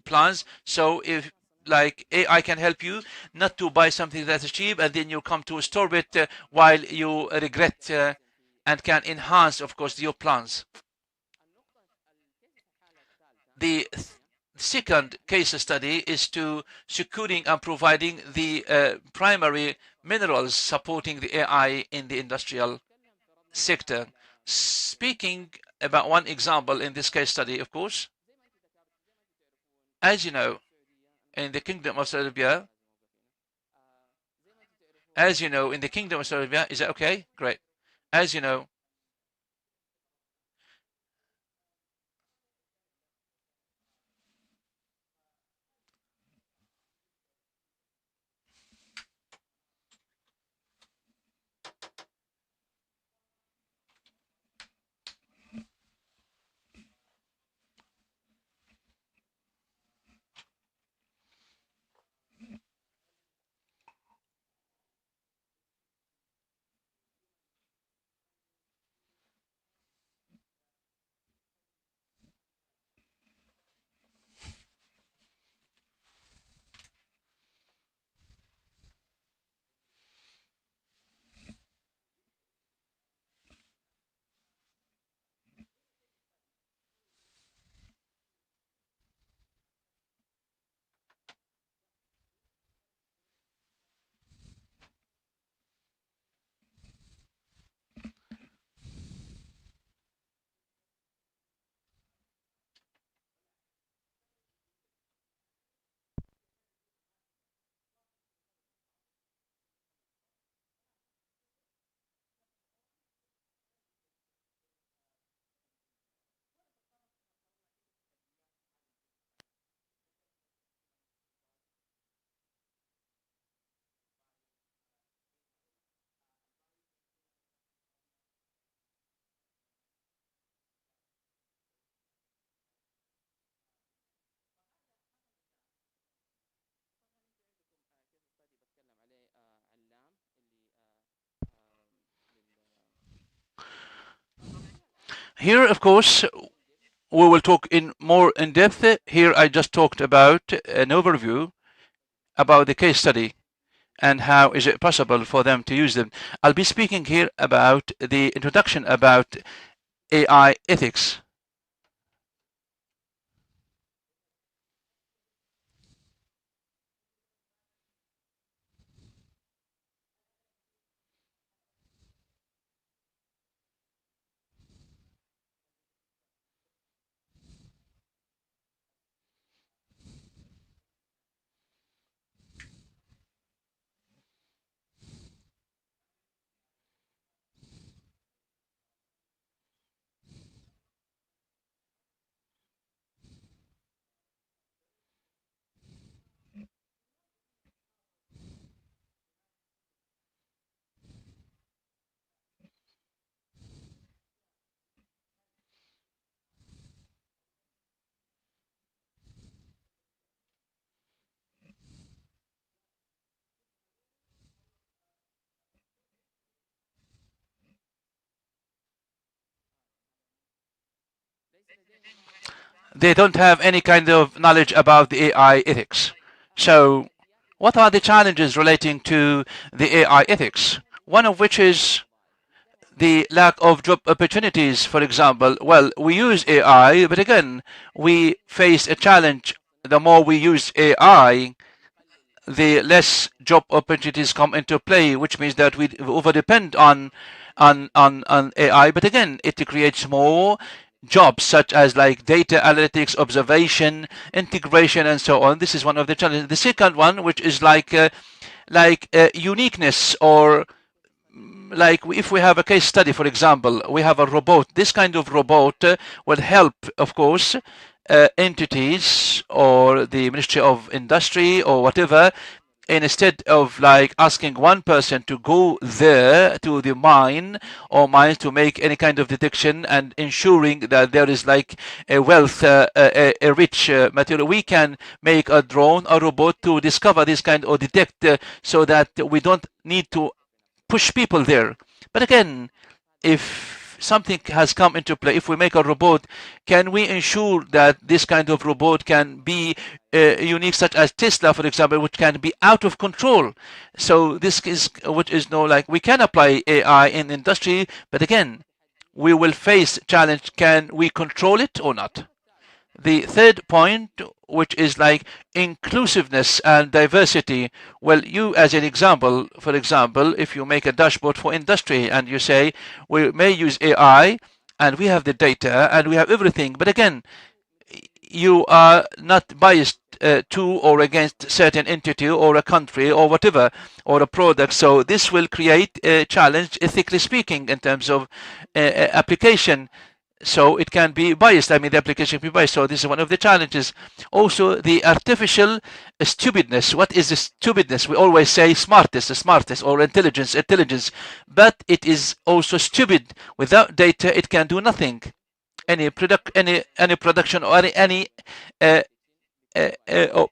plans. So if like AI can help you not to buy something that is cheap and then you come to store it while you regret, and can enhance, of course, your plans. The second case study is to securing and providing the primary minerals supporting the AI in the industrial sector. Speaking about one example in this case study, of course, as you know, in the Kingdom of Saudi Arabia, in the Kingdom of Saudi Arabia, is that okay? Great. As you know, here, of course, we will talk in more in depth. Here, I just talked about an overview about the case study and how is it possible for them to use them. I'll be speaking here about the introduction about AI ethics. they don't have any kind of knowledge about the AI ethics. So what are the challenges relating to the AI ethics? One of which is the lack of job opportunities, for example. Well, we use AI, but again, we face a challenge. The more we use AI, the less job opportunities come into play, which means that we over depend on AI. But again, it creates more jobs such as like data analytics, observation, integration, and so on. This is one of the challenges. The second one, which is like uniqueness, or like if we have a case study, for example, we have a robot. This kind of robot will help, of course, entities or the Ministry of Industry or whatever, instead of like asking one person to go there to the mine or mines to make any kind of detection and ensuring that there is like a wealth, a rich material, we can make a drone, a robot to discover this kind or detect, so that we don't need to push people there. But again, if something has come into play, if we make a robot, can we ensure that this kind of robot can be unique, such as Tesla, for example, which can be out of control? So this is which is no, like we can apply AI in industry, but again, we will face challenge. Can we control it or not? The third point, which is like inclusiveness and diversity. Well, you as an example, for example, if you make a dashboard for industry and you say we may use AI and we have the data and we have everything, but again, you are not biased to or against certain entity or a country or whatever or a product. So this will create a challenge, ethically speaking, in terms of application. So it can be biased. I mean, the application can be biased. So this is one of the challenges. Also, the artificial stupidness. What is the stupidness? We always say smartest, the smartest, or intelligence, intelligence. But it is also stupid. Without data, it can do nothing. Any production or any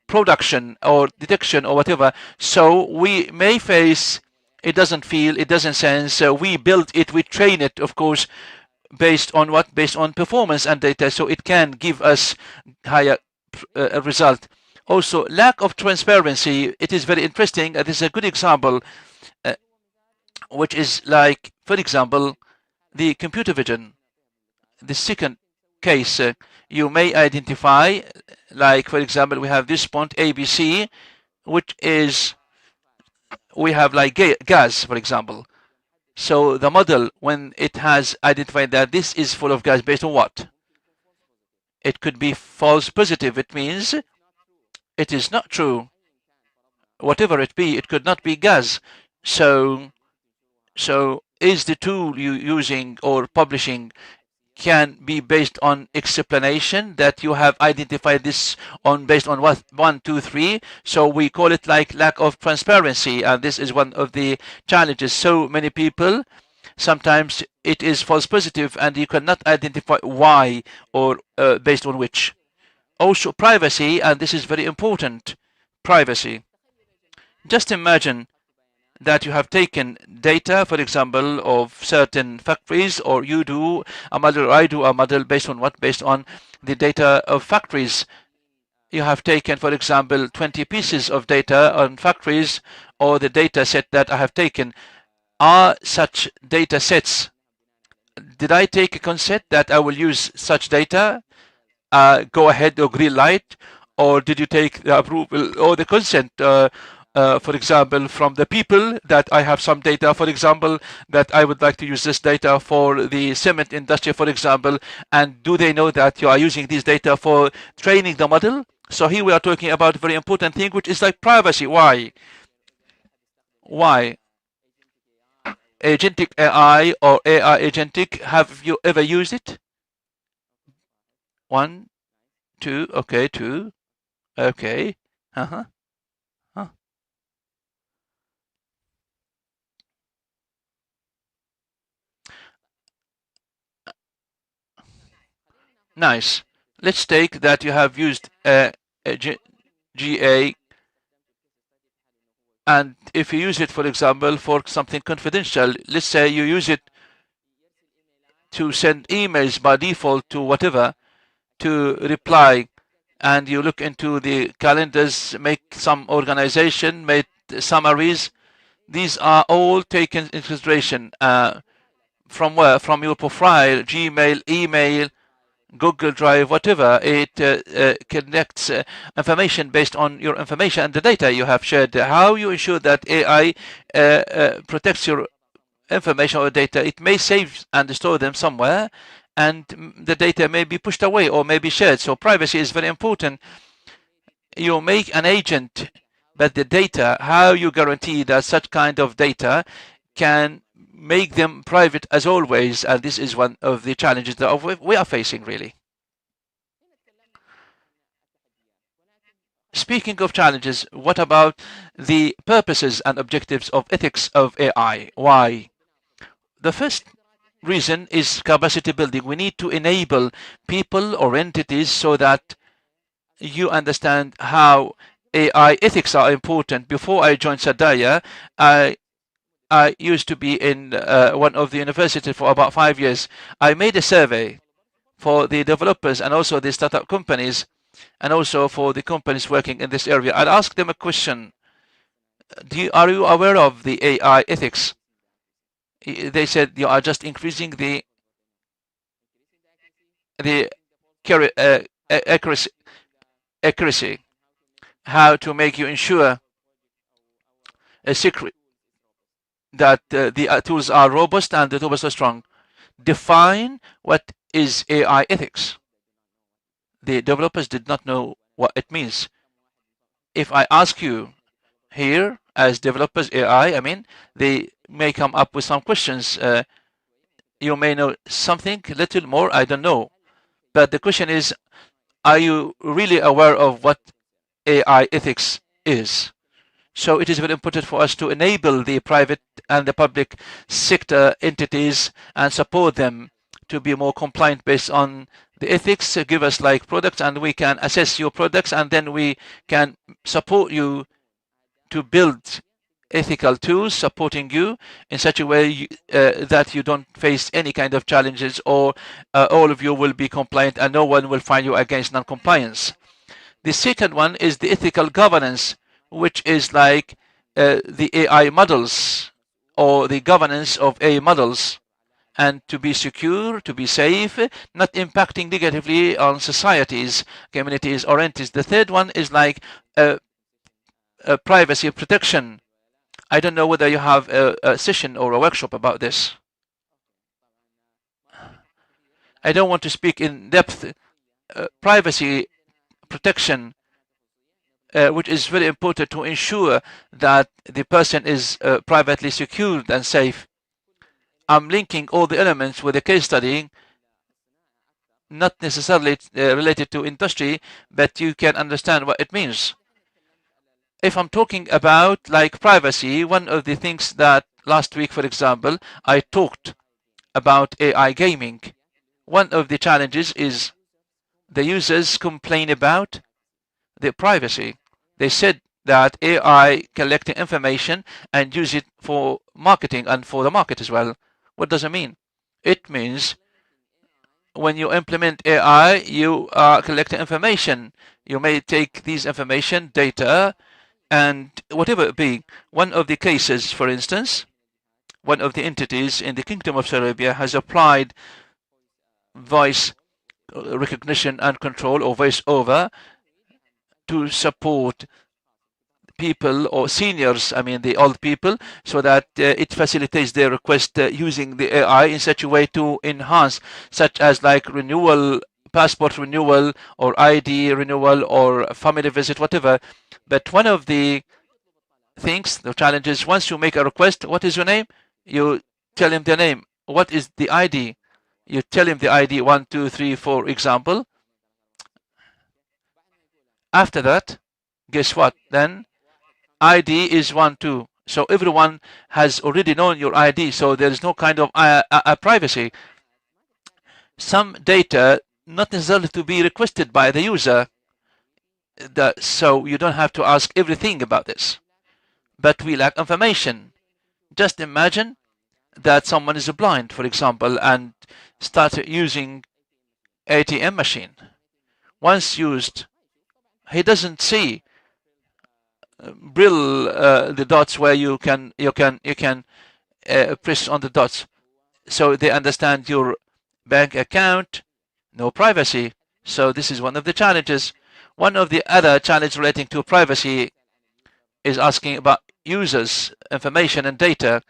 production or detection or whatever. So we may face. It doesn't feel. It doesn't sense. We build it. We train it, of course, based on what? Based on performance and data, so it can give us higher result. Also, lack of transparency. It is very interesting. This is a good example, which is like, for example, the computer vision. The second case, you may identify, like, for example, we have this point ABC, which is, we have like gas, for example. So the model, when it has identified that this is full of gas, based on what? It could be false positive. It means it is not true. Whatever it be, it could not be gas. So is the tool you using or publishing can be based on explanation that you have identified this on based on what 1, 2, 3. So we call it like lack of transparency, and this is one of the challenges. So many people, sometimes it is false positive and you cannot identify why or based on which. Also privacy, and this is very important. Privacy. Just imagine that you have taken data, for example, of certain factories, or you do a model, or I do a model based on what? Based on the data of factories. You have taken, for example, 20 pieces of data on factories, or the data set that I have taken. Are such data sets, did I take a consent that I will use such data? Go ahead or green light, or did you take the approval or the consent, for example, from the people that I have some data, for example, that I would like to use this data for the cement industry, for example, and do they know that you are using these data for training the model? So here we are talking about a very important thing, which is like privacy. Why? Why? Agentic AI or AI agentic, have you ever used it? 1, 2, okay, 2, okay, uh-huh. Nice. Let's take that you have used GA, and if you use it, for example, for something confidential, let's say you use it to send emails by default to whatever, to reply, and you look into the calendars, make some organization, make summaries. These are all taken into consideration. From where? From your profile, Gmail, email, Google Drive, whatever. It connects information based on your information and the data you have shared. How you ensure that AI protects your information or data? It may save and store them somewhere, and the data may be pushed away or may be shared. So privacy is very important. You make an agent, but the data, how you guarantee that such kind of data can make them private as always? And this is one of the challenges that we are facing, really. Speaking of challenges, what about the purposes and objectives of ethics of AI? Why? The first reason is capacity building. We need to enable people or entities so that you understand how AI ethics are important. Before I joined Sadaya, I used to be in one of the universities for about 5 years. I made a survey for the developers and also the startup companies, and also for the companies working in this area. I'd ask them a question. Are you aware of the AI ethics? They said you are just increasing the accuracy. How to make you ensure a secret that the tools are robust and the tools are strong. Define what is AI ethics. The developers did not know what it means. If I ask you here as developers AI, I mean, they may come up with some questions. You may know something, little more, I don't know. But the question is, are you really aware of what AI ethics is? So it is very important for us to enable the private and the public sector entities and support them to be more compliant based on the ethics. Give us like products and we can assess your products, and then we can support you to build ethical tools supporting you in such a way that you don't face any kind of challenges, or all of you will be compliant and no one will find you against non-compliance. The second one is the ethical governance, which is like the AI models or the governance of AI models, and to be secure, to be safe, not impacting negatively on societies, communities, or entities. The third one is like privacy protection. I don't know whether you have a session or a workshop about this. I don't want to speak in depth. Privacy protection, which is very important to ensure that the person is privately secured and safe. I'm linking all the elements with a case study, not necessarily related to industry, but you can understand what it means. If I'm talking about like privacy, one of the things that last week, for example, I talked about AI gaming. One of the challenges is the users complain about the privacy. They said that AI collecting information and use it for marketing and for the market as well. What does it mean? It means when you implement AI, you are collecting information. You may take these information, data, and whatever it be. One of the cases, for instance, one of the entities in the Kingdom of Saudi Arabia has applied voice recognition and control, or voice over, to support people or seniors, I mean the old people, so that it facilitates their request using the AI in such a way to enhance, such as like renewal, passport renewal, or ID renewal, or family visit, whatever. But one of the things, the challenges, once you make a request, what is your name? You tell him the name. What is the ID? You tell him the ID 1, 2, 3, 4 example. After that, guess what? Then ID is 1, 2. So everyone has already known your ID, so there is no kind of privacy. Some data not necessarily to be requested by the user, so you don't have to ask everything about this. But we lack information. Just imagine that someone is blind, for example, and start using ATM machine. once used, he doesn't see Brill the dots where you can press on the dots. So they understand your bank account, no privacy. So this is one of the challenges. One of the other challenges relating to privacy is asking about users' information and data.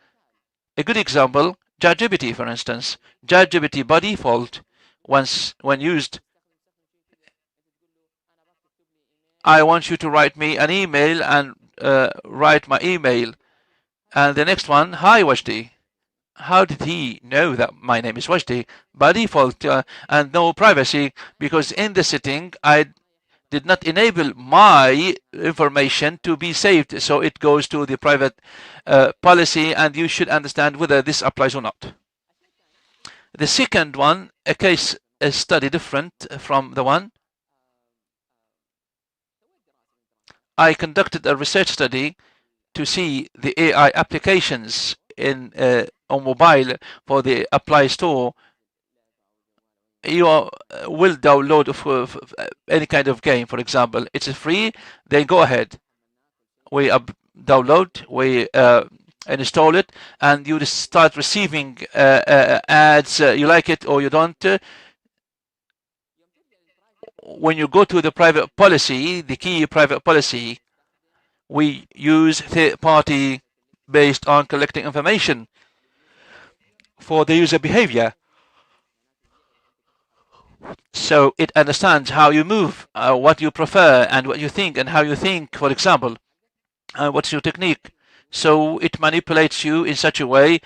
A good example, ChatGPT, for instance. ChatGPT by default, when used, I want you to write me an email and write my email. And the next one, hi Wajdi. How did he know that my name is Wajdi? By default, and no privacy, because in the setting I did not enable my information to be saved, so it goes to the private policy, and you should understand whether this applies or not. The second one, a case study different from the one. I conducted a research study to see the AI applications in on mobile for the Apply Store. You will download any kind of game, for example. It's free, then go ahead. We download, we install it, and you start receiving ads. You like it or you don't. When you go to the private policy, the key private policy, we use third party based on collecting information for the user behavior. So it understands how you move, what you prefer, and what you think, and how you think, for example, what's your technique. So it manipulates you in such a way.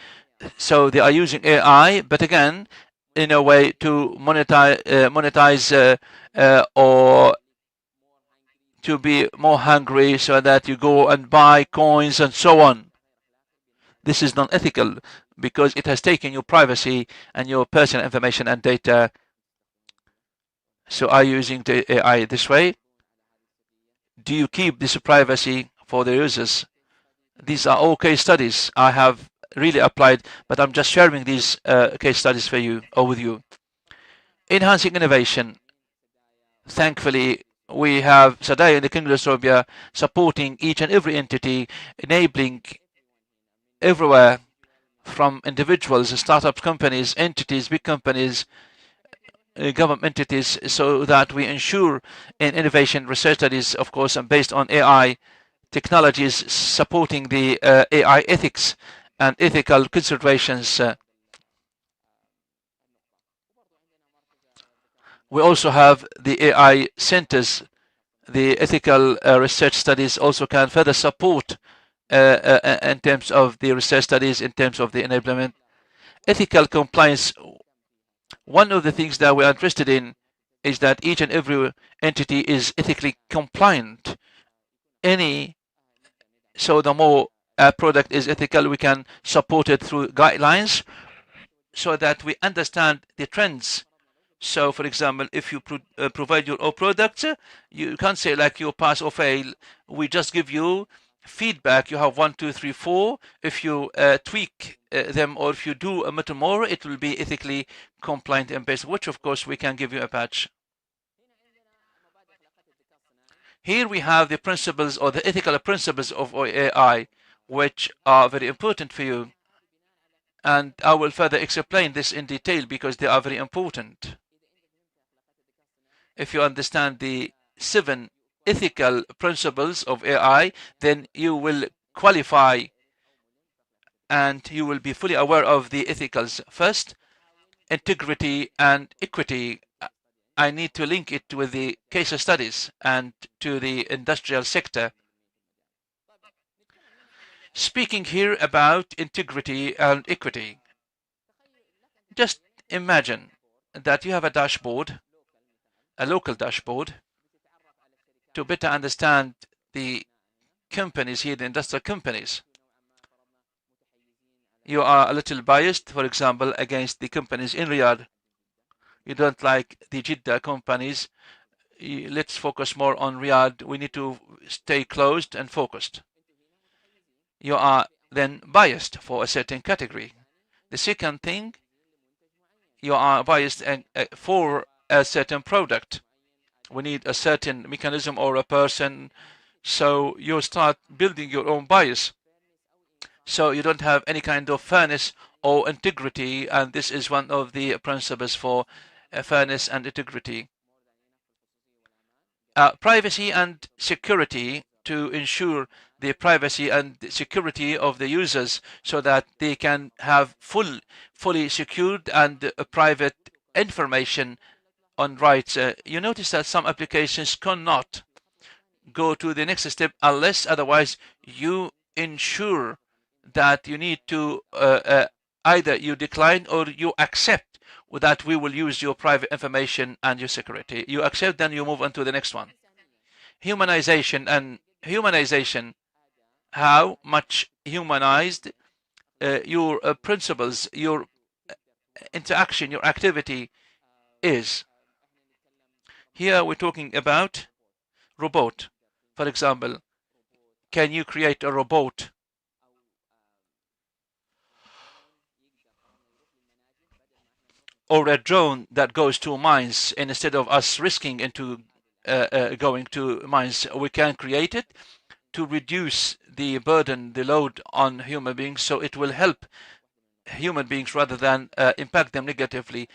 So they are using AI, but again, in a way to monetize or to be more hungry so that you go and buy coins and so on. This is non-ethical because it has taken your privacy and your personal information and data. So are you using the AI this way? Do you keep this privacy for the users? These are all case studies I have really applied, but I'm just sharing these case studies for you or with you. Enhancing innovation. Thankfully, we have Sadaya in the Kingdom of Serbia supporting each and every entity, enabling everywhere from individuals, startup companies, entities, big companies, government entities, so that we ensure in innovation research studies, of course, and based on AI technologies, supporting the AI ethics and ethical considerations. We also have the AI centers. The ethical research studies also can further support in terms of the research studies, in terms of the enablement. Ethical compliance. One of the things that we are interested in is that each and every entity is ethically compliant. So the more a product is ethical, we can support it through guidelines so that we understand the trends. So, for example, if you provide your own products, you can't say like you pass or fail. We just give you feedback. You have 1, 2, 3, 4. If you tweak them or if you do a little more, it will be ethically compliant and based, which of course we can give you a patch. Here we have the principles or the ethical principles of AI, which are very important for you. And I will further explain this in detail because they are very important. If you understand the 7 ethical principles of AI, then you will qualify and you will be fully aware of the ethicals. First, integrity and equity. I need to link it with the case studies and to the industrial sector. Speaking here about integrity and equity, just imagine that you have a dashboard, a local dashboard, to better understand the companies here, the industrial companies. You are a little biased, for example, against the companies in Riyadh. You don't like the Jeddah companies. Let's focus more on Riyadh. We need to stay closed and focused. You are then biased for a certain category. The second thing, you are biased for a certain product. We need a certain mechanism or a person. So you start building your own bias. So you don't have any kind of fairness or integrity, and this is one of the principles for fairness and integrity. Privacy and security, to ensure the privacy and security of the users so that they can have fully secured and private information on rights. You notice that some applications cannot go to the next step unless otherwise you ensure that you need to either you decline or you accept that we will use your private information and your security. You accept, then you move on to the next one. Humanization and humanization. How much humanized your principles, your interaction, your activity is. Here we're talking about robot. For example, can you create a robot or a drone that goes to mines instead of us risking into going to mines? We can create it to reduce the burden, the load on human beings, so it will help human beings rather than impact them negatively.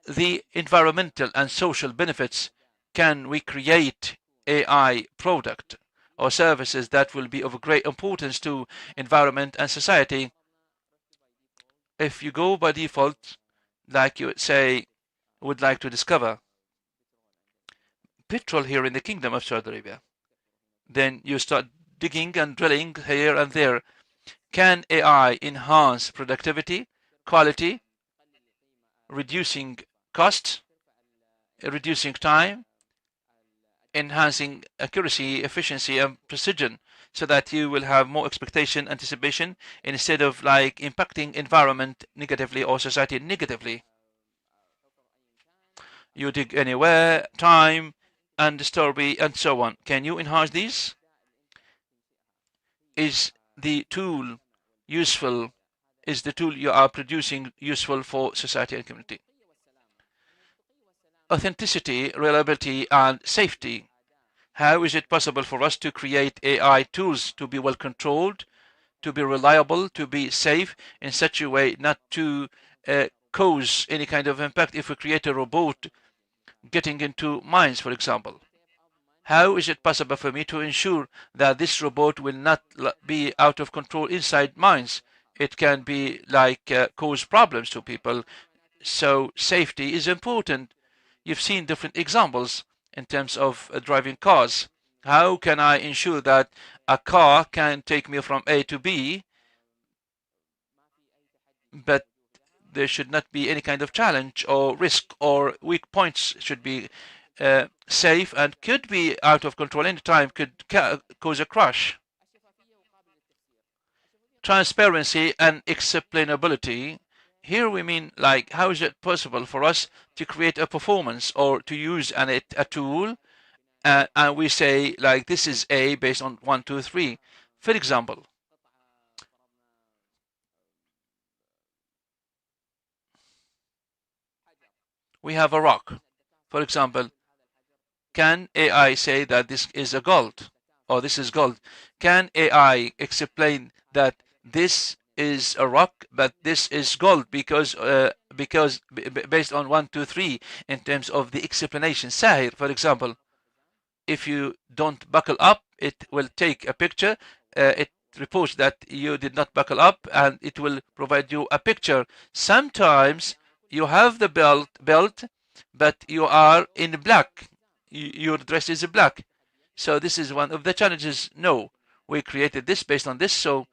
The environmental and social benefits. Can we create AI product or services that will be of great importance to environment and society? If you go by default, like you say, would like to discover petrol here in the Kingdom of Saudi Arabia, then you start digging and drilling here and there. Can AI enhance productivity, quality, reducing costs, reducing time, enhancing accuracy, efficiency, and precision, so that you will have more expectation, anticipation, instead of like impacting environment negatively or society negatively? You dig anywhere, time, and story, and so on. Can you enhance these? Is the tool useful? Is the tool you are producing useful for society and community? Authenticity, reliability, and safety. How is it possible for us to create AI tools to be well controlled, to be reliable, to be safe in such a way not to cause any kind of impact if we create a robot getting into mines, for example? How is it possible for me to ensure that this robot will not be out of control inside mines? It can be like cause problems to people. So safety is important. You've seen different examples in terms of driving cars. How can I ensure that a car can take me from A to B, but there should not be any kind of challenge or risk, or weak points should be safe and could be out of control any time, could cause a crash? Transparency and explainability. Here we mean like how is it possible for us to create a performance or to use a tool and we say like this is A based on 1, 2, 3. For example, we have a rock. For example, can AI say that this is a gold or this is gold? Can AI explain that this is a rock, but this is gold because based on 1, 2, 3 in terms of the explanation? Sahir, for example, if you don't buckle up, it will take a picture. It reports that you did not buckle up, and it will provide you a picture. Sometimes you have the belt, but you are in black. Your dress is black. So this is one of the challenges. No, we created this based on this. So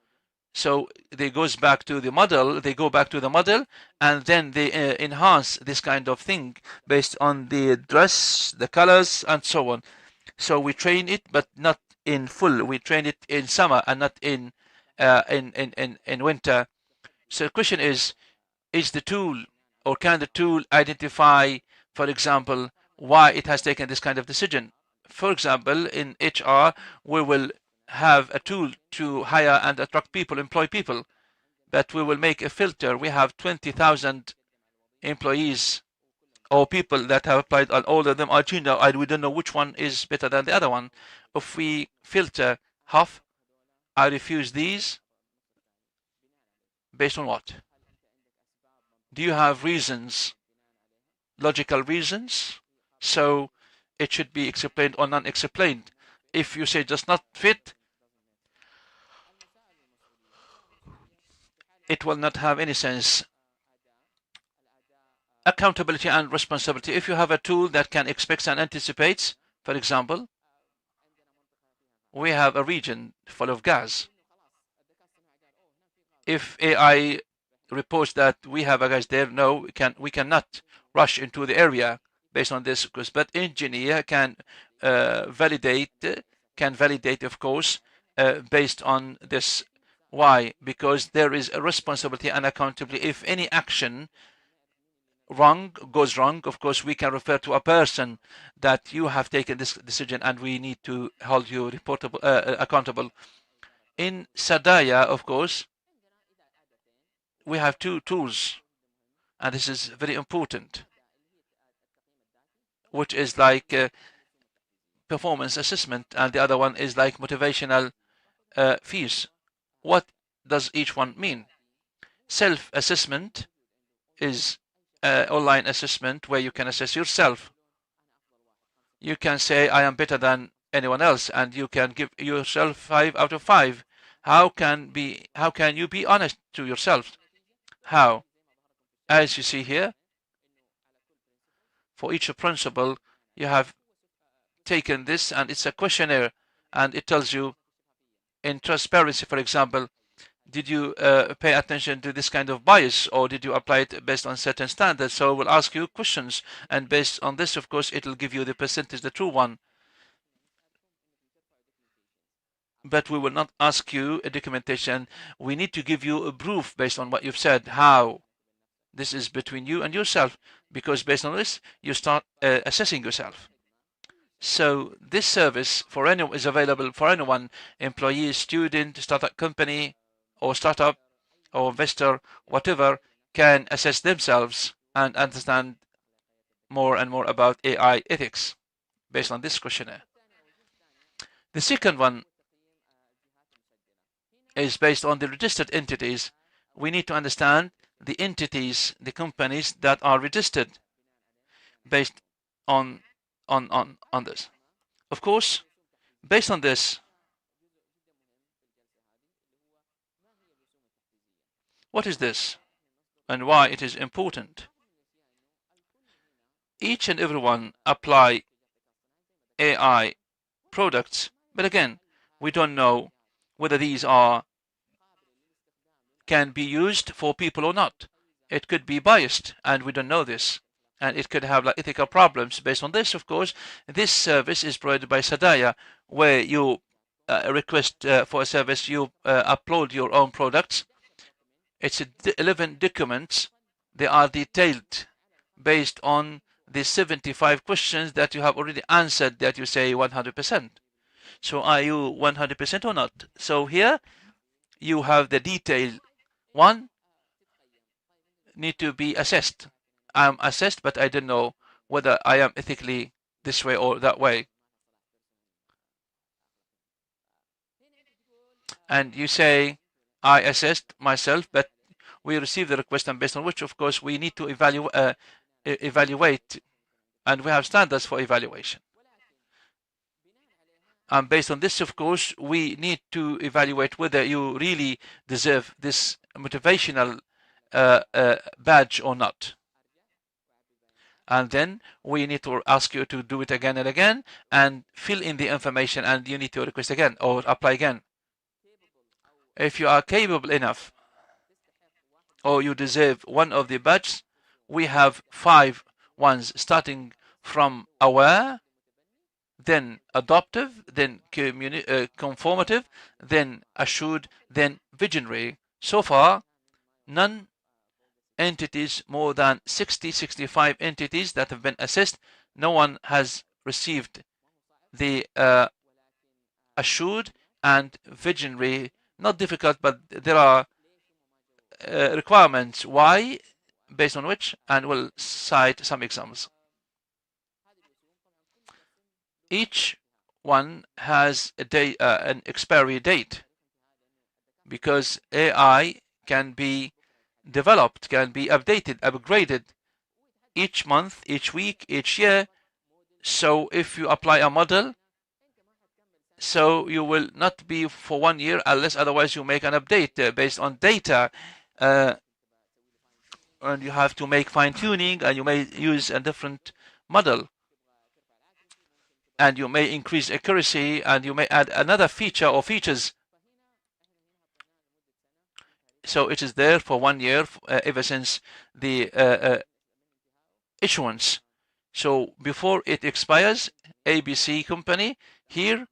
they goes back to the model. They go back to the model, and then they enhance this kind of thing based on the dress, the colors, and so on. So we train it, but not in full. We train it in summer and not in winter. So the question is the tool, or can the tool identify, for example, why it has taken this kind of decision? For example, in HR, we will have a tool to hire and attract people, employ people, but we will make a filter. We have 20,000 employees or people that have applied, and all of them are junior, and we don't know which one is better than the other one. If we filter half, I refuse these based on what? Do you have reasons, logical reasons? So it should be explained or non-explained. If you say does not fit, it will not have any sense. Accountability and responsibility. If you have a tool that can expect and anticipates, for example, we have a region full of gas. If AI reports that we have a gas there, no, we cannot rush into the area based on this, but engineer can validate, of course, based on this. Why? Because there is a responsibility and accountability. If any action goes wrong, of course, we can refer to a person that you have taken this decision, and we need to hold you accountable. In Sadaya, of course, we have two tools, and this is very important, which is like performance assessment, and the other one is like motivational fees. What does each one mean? Self-assessment is online assessment where you can assess yourself. You can say, I am better than anyone else, and you can give yourself 5 out of 5. How can you be honest to yourself? How? As you see here, for each principle, you have taken this, and it's a questionnaire, and it tells you in transparency, for example, did you pay attention to this kind of bias, or did you apply it based on certain standards? So we'll ask you questions, and based on this, of course, it will give you the percentage, the true one. But we will not ask you a documentation. We need to give you a proof based on what you've said. How? This is between you and yourself, because based on this, you start assessing yourself. So this service for anyone is available for anyone, employee, student, startup company, or startup, or investor, whatever, can assess themselves and understand more and more about AI ethics based on this questionnaire. The second one is based on the registered entities. We need to understand the entities, the companies that are registered based on this. Of course, based on this, what is this and why it is important? Each and everyone apply AI products, but again, we don't know whether these can be used for people or not. It could be biased, and we don't know this, and it could have like ethical problems. Based on this, of course, this service is provided by Sadaya, where you request for a service, you upload your own products. It's 11 documents. They are detailed based on the 75 questions that you have already answered, that you say 100%. So are you 100% or not? So here you have the detail. One need to be assessed. I'm assessed, but I don't know whether I am ethically this way or that way. And you say, I assessed myself, but we receive the request, and based on which, of course, we need to evaluate, and we have standards for evaluation. And based on this, of course, we need to evaluate whether you really deserve this motivational badge or not. And then we need to ask you to do it again and again and fill in the information, and you need to request again or apply again. If you are capable enough or you deserve one of the badges, we have 5 ones, starting from aware, then adoptive, then conformative, then assured, then visionary. So far, none entities, more than 65 entities that have been assessed. No one has received the assured and visionary. Not difficult, but there are requirements. Why? based on which, and we'll cite some examples. Each one has an expiry date, because AI can be developed, can be updated, upgraded each month, each week, each year. So if you apply a model, so you will not be for 1 year unless otherwise you make an update based on data, and you have to make fine-tuning, and you may use a different model, and you may increase accuracy, and you may add another feature or features. So it is there for 1 year ever since the issuance. So before it expires, ABC company, here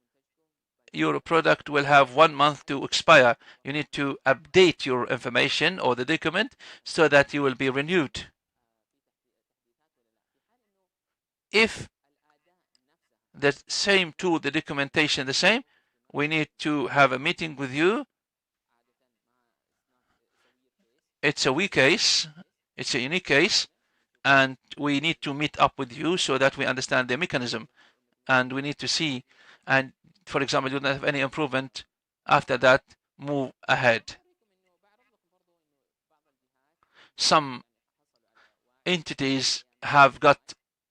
your product will have 1 month to expire. You need to update your information or the document so that you will be renewed. If the same tool, the documentation the same, we need to have a meeting with you. It's a weak case, it's a unique case, and we need to meet up with you so that we understand the mechanism, and we need to see, and for example, you don't have any improvement, after that, move ahead. Some entities have got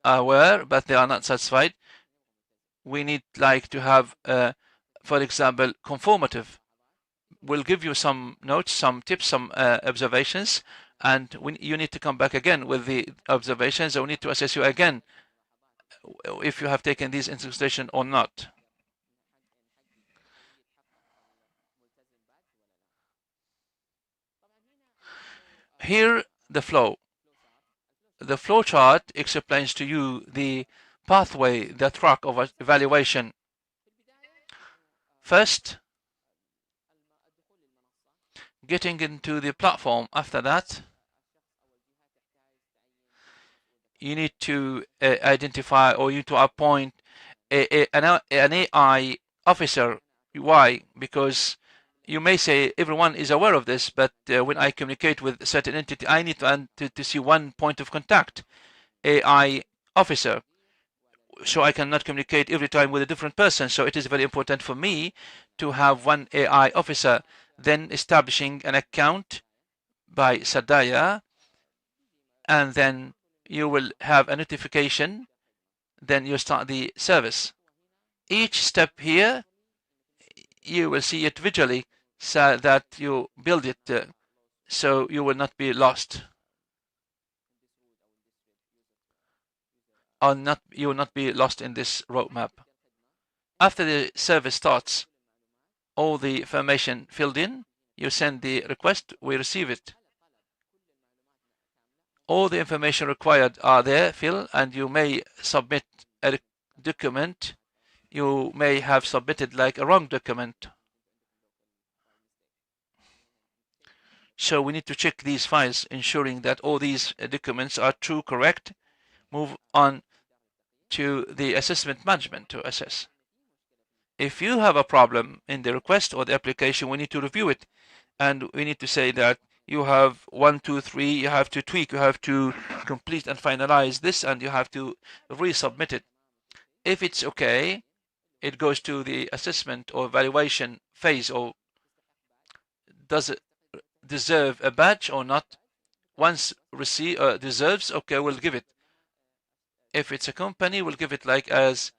aware, but they are not satisfied. We need like to have, for example, conformative. We'll give you some notes, some tips, some observations, and you need to come back again with the observations, and we need to assess you again if you have taken these into consideration or not. Here, the flow. The flow chart explains to you the pathway, the track of evaluation. First, getting into the platform. After that, you need to identify, or you need to appoint an AI officer. Why? Because you may say everyone is aware of this, but when I communicate with a certain entity, I need to see one point of contact, AI officer. So I cannot communicate every time with a different person. So it is very important for me to have one AI officer. Then establishing an account by Sadaya, and then you will have a notification. Then you start the service. Each step here, you will see it visually, so that you build it, so you will not be lost. You will not be lost in this roadmap. After the service starts, all the information filled in, you send the request, we receive it. All the information required are there, fill, and you may submit a document. You may have submitted like a wrong document. So we need to check these files, ensuring that all these documents are true, correct. Move on to the assessment management to assess. If you have a problem in the request or the application, we need to review it, and we need to say that you have 1, 2, 3, you have to tweak, you have to complete and finalize this, and you have to resubmit it. If it's okay, it goes to the assessment or evaluation phase, or does it deserve a badge or not. Once deserves, okay, we'll give it. If it's a company, we'll give it like as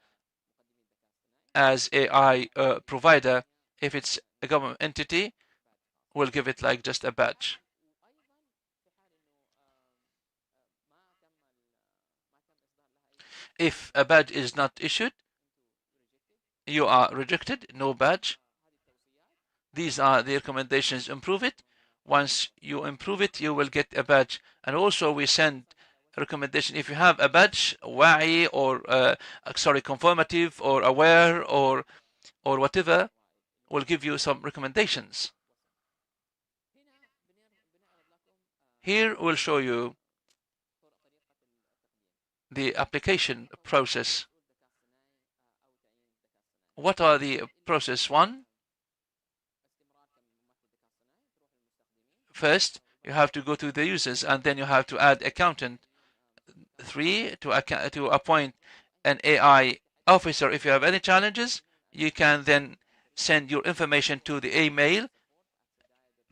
AI provider. If it's a government entity, we'll give it like just a badge. If a badge is not issued, you are rejected, no badge. These are the recommendations. Improve it. Once you improve it, you will get a badge. And also we send recommendation if you have a badge, WAI, or conformative, or aware, or whatever, we'll give you some recommendations. Here we'll show you the application process. What are the process? One, first, You have to go to the users, and then you have to add accountant. 3, to appoint an AI officer. If you have any challenges, you can then send your information to the email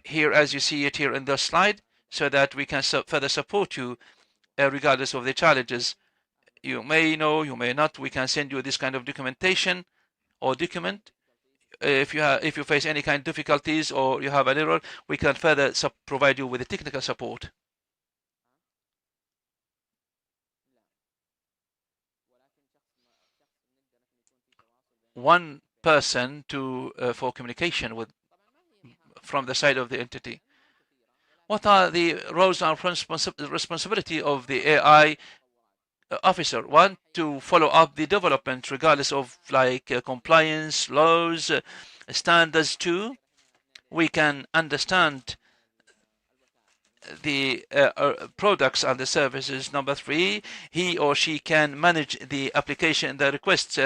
here, as you see it here in the slide, so that we can further support you regardless of the challenges. You may know, you may not. We can send you this kind of documentation or document. If you face any kind of difficulties or you have an error, we can further provide you with the technical support. One person for communication with from the side of the entity. What are the roles and responsibility of the AI officer? One, to follow up the development regardless of compliance, laws, standards. Two, we can understand the products and the services. Number three, he or she can manage the application, the requests,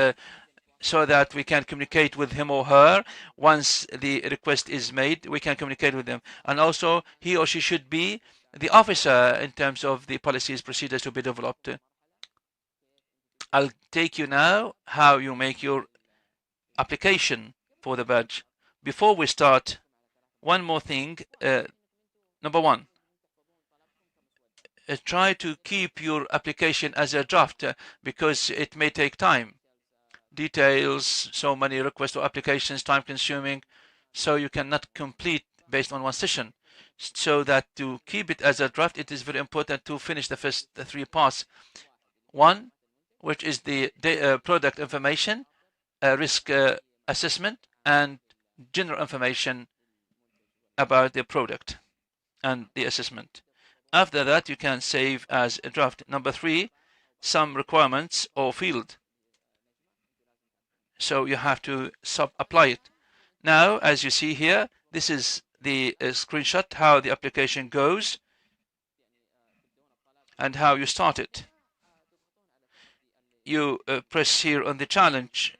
so that we can communicate with him or her. Once the request is made, we can communicate with them. And also, he or she should be the officer in terms of the policies, procedures to be developed. I'll take you now how you make your application for the badge. Before we start, one more thing. Number one, try to keep your application as a draft because it may take time. Details, so many requests or applications, time consuming, so you cannot complete based on one session. So that to keep it as a draft, it is very important to finish the first 3 parts. One, which is the product information, risk assessment, and general information about the product and the assessment. After that, you can save as a draft. Number 3, some requirements or field. So you have to apply it. Now, as you see here, this is the screenshot, how the application goes and how you start it. You press here on the challenge,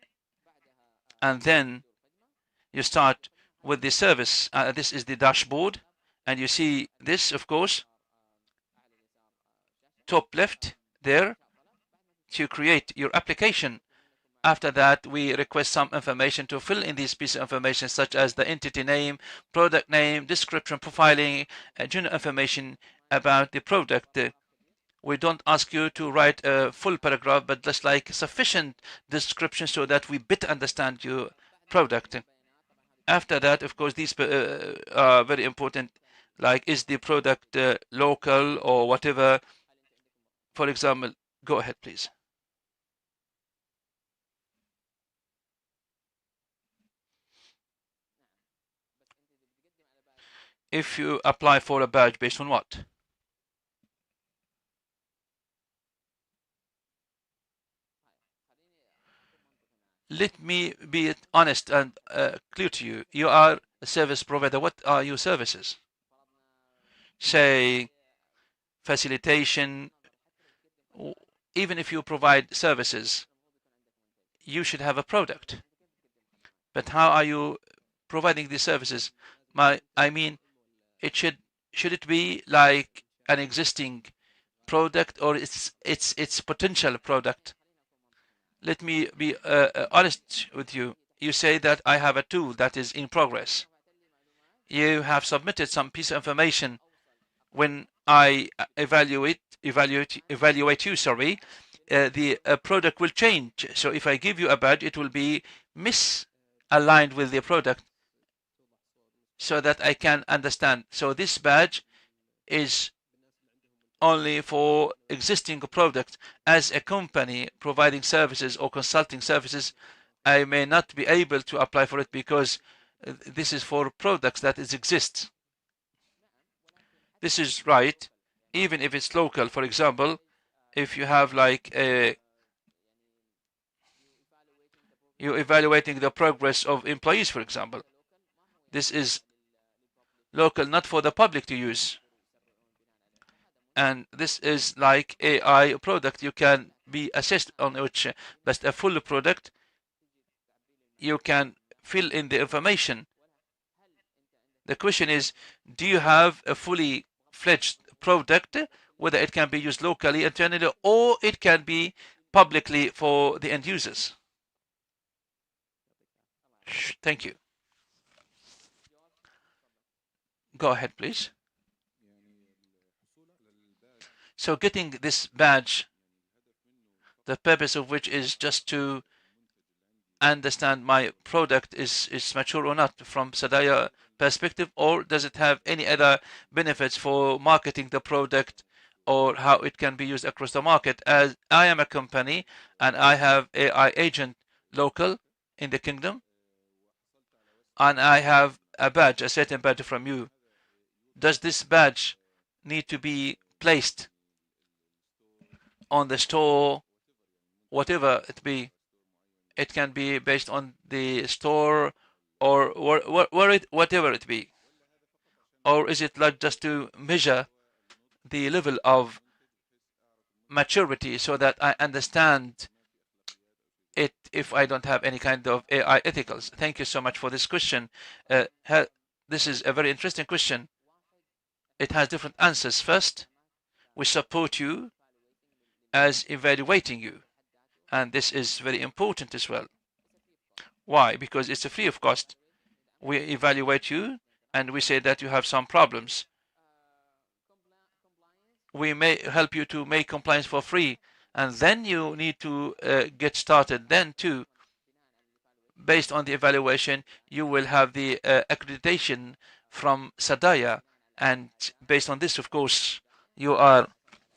and then you start with the service. This is the dashboard, and you see this, of course, top left there, to create your application. After that, we request some information to fill in these pieces of information, such as the entity name, product name, description, profiling, general information about the product. We don't ask you to write a full paragraph, but just like sufficient description so that we better understand your product. After that, of course, these are very important, like is the product local or whatever. For example, go ahead, please. If you apply for a badge based on what? Let me be honest and clear to you. You are a service provider. What are your services? Say, facilitation. Even if you provide services, you should have a product. But how are you providing these services? I mean, it should it be like an existing product or its potential product? Let me be honest with you. You say that I have a tool that is in progress. You have submitted some piece of information. When I evaluate you, the product will change. So if I give you a badge, it will be misaligned with the product, so that I can understand. So this badge is only for existing products. As a company providing services or consulting services, I may not be able to apply for it because this is for products that exist. This is right, even if it's local. For example, if you have like you're evaluating the progress of employees, for example, this is local, not for the public to use. And this is like AI product, you can be assessed on which, but a full product, you can fill in the information. The question is, do you have a fully fledged product, whether it can be used locally, internally, or it can be publicly for the end users. Thank you. Go ahead, please. So getting this badge, the purpose of which is just to understand my product is mature or not from Sadaya perspective, or does it have any other benefits for marketing the product or how it can be used across the market? As I am a company and I have AI agent local in the kingdom, and I have a badge, a certain badge from you. Does this badge need to be placed on the store, whatever it be? It can be based on the store or whatever it be. Or is it like just to measure the level of maturity so that I understand it if I don't have any kind of AI ethicals? Thank you so much for this question. This is a very interesting question. It has different answers. First, we support you as evaluating you, and this is very important as well. Why? Because it's a free of cost. We evaluate you and we say that you have some problems. We may help you to make compliance for free, and then you need to get started. Then too, based on the evaluation, you will have the accreditation from Sadaya, and based on this, of course, you are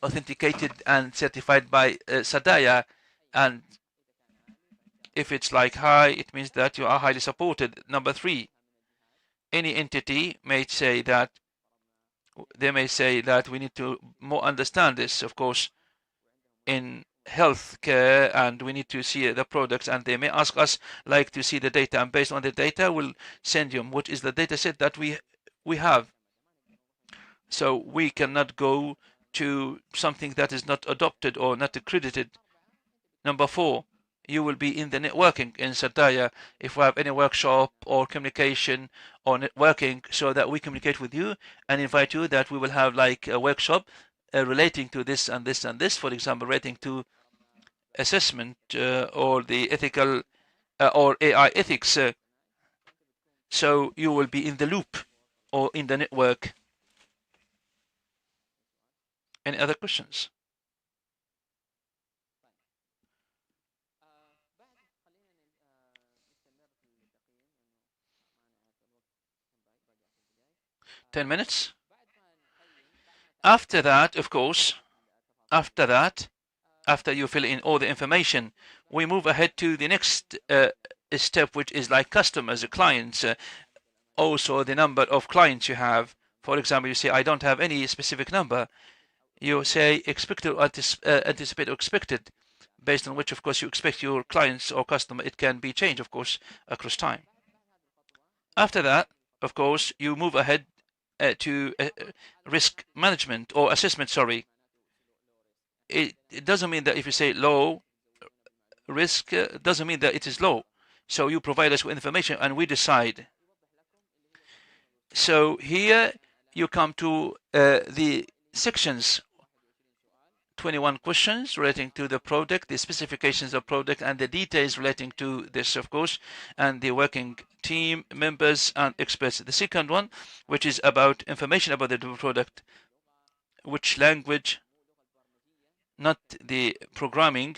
authenticated and certified by Sadaya, and if it's like high, it means that you are highly supported. Number 3, any entity may say that we need to more understand this, of course, in healthcare, and we need to see the products, and they may ask us like to see the data, and based on the data we'll send you what is the data set that we have. So we cannot go to something that is not adopted or not accredited. Number 4, you will be in the networking in Sadaya if we have any workshop or communication or networking, so that we communicate with you and invite you that we will have like a workshop relating to this and this and this, for example, relating to assessment or the ethical or AI ethics. So you will be in the loop or in the network. Any other questions? Ten minutes. After that, of course, after you fill in all the information, we move ahead to the next step, which is like customers, clients, also the number of clients you have. For example, you say, I don't have any specific number. You say expected or anticipate or expected, based on which, of course, you expect your clients or customer. It can be changed, of course, across time. After that, of course, you move ahead to risk management or assessment, sorry. It doesn't mean that if you say low risk, doesn't mean that it is low. So you provide us with information and we decide. So here you come to the sections, 21 questions relating to the product, the specifications of product, and the details relating to this, of course, and the working team members and experts. The second one, which is about information about the product, which language, not the programming,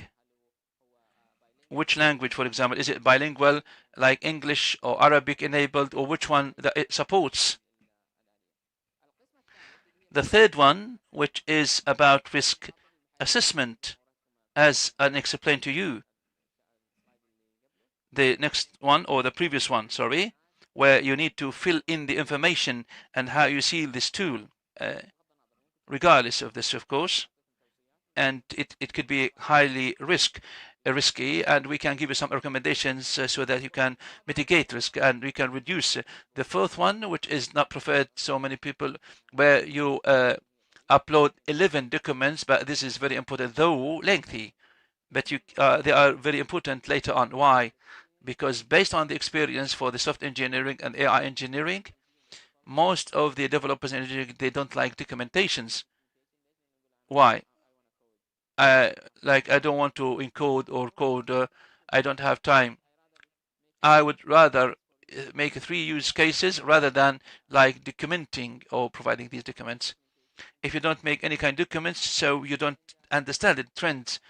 which language, for example, is it bilingual, like English or Arabic enabled, or which one that it supports. The third one, which is about risk assessment, as I explained to you. The next one, or the previous one, sorry, where you need to fill in the information and how you see this tool, regardless of this, of course. And it could be highly risky, and we can give you some recommendations so that you can mitigate risk and we can reduce. The fourth one, which is not preferred so many people, where you upload 11 documents, but this is very important, though lengthy, but they are very important later on. Why? Because based on the experience for the software engineering and AI engineering, Most of the developers in engineering, they don't like documentations. Why? Like I don't want to encode or code. I don't have time. I would rather make 3 use cases rather than like documenting or providing these documents. If you don't make any kind of documents, so you don't understand the trends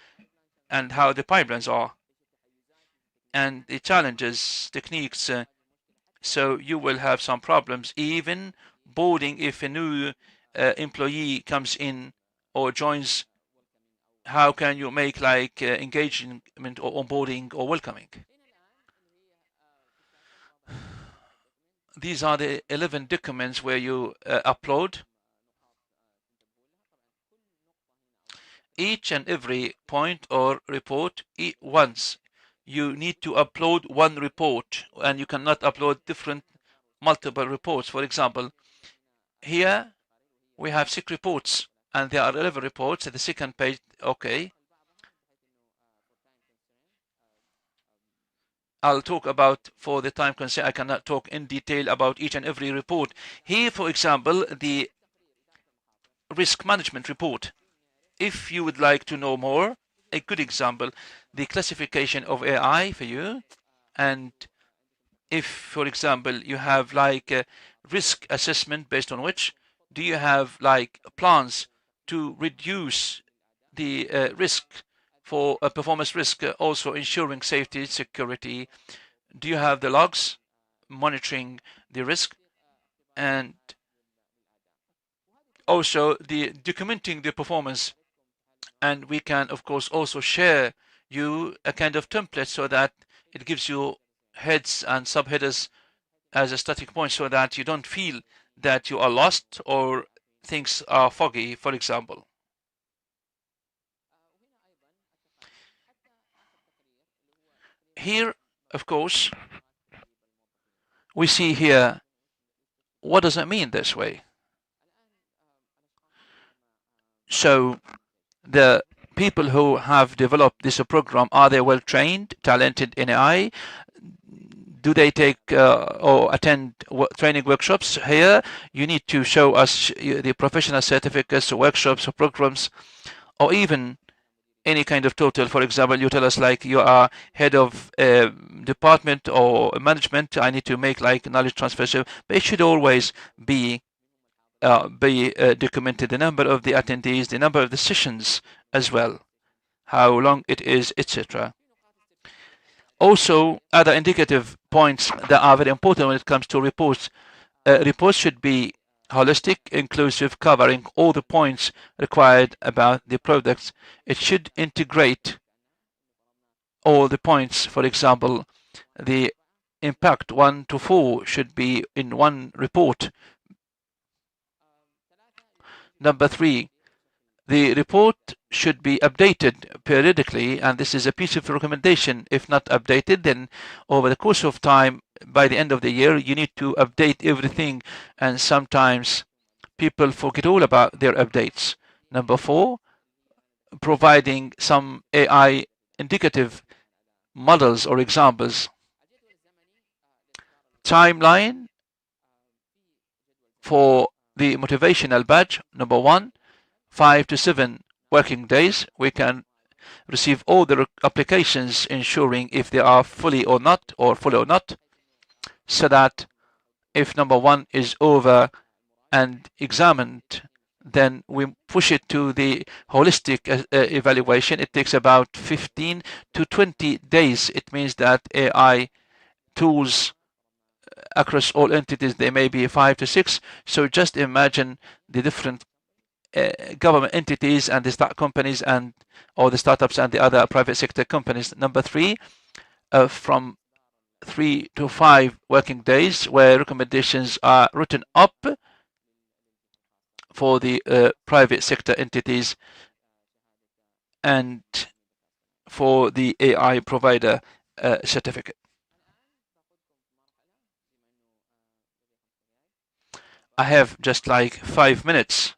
and how the pipelines are and the challenges, techniques. So you will have some problems even boarding if a new employee comes in or joins. How can you make like engagement or onboarding or welcoming? These are the 11 documents where you upload. Each and every point or report once. You need to upload one report and you cannot upload multiple reports. For example, here we have 6 reports and there are 11 reports at the second page. Okay. I'll talk about, for the time constraint, I cannot talk in detail about each and every report. Here, for example, the risk management report. If you would like to know more, a good example, the classification of AI for you. And if, for example, you have like a risk assessment based on which, do you have like plans to reduce the risk for a performance risk, also ensuring safety, security? Do you have the logs monitoring the risk and also the documenting the performance? And we can of course also share you a kind of template so that it gives you heads and subheaders as a static point so that you don't feel that you are lost or things are foggy, for example. Here, of course, we see here, what does it mean this way? So the people who have developed this program, are they well trained, talented in AI? Do they take or attend training workshops? Here you need to show us the professional certificates, workshops, or programs, or even any kind of total. For example, you tell us like you are head of department or management. I need to make like knowledge transfer. So, but it should always be documented, the number of the attendees, the number of the sessions as well, how long it is, etc. Also, other indicative points that are very important when it comes to reports. Reports should be holistic, inclusive, covering all the points required about the products. It should integrate all the points. For example, the impact 1 to 4 should be in one report. Number 3, the report should be updated periodically, and this is a piece of recommendation. If not updated, then over the course of time, by the end of the year, you need to update everything, and sometimes people forget all about their updates. Number 4, providing some AI indicative models or examples. Timeline for the motivational badge. Number 1, 5 to 7 working days. We can receive all the applications, ensuring if they are fully or not, so that if number 1 is over and examined, then we push it to the holistic evaluation. It takes about 15 to 20 days. It means that AI tools across all entities, they may be 5 to 6. So just imagine the different government entities and the start companies and or the startups and the other private sector companies. Number 3, from 3 to 5 working days, where recommendations are written up for the private sector entities and for the AI provider certificate. I have just like 5 minutes.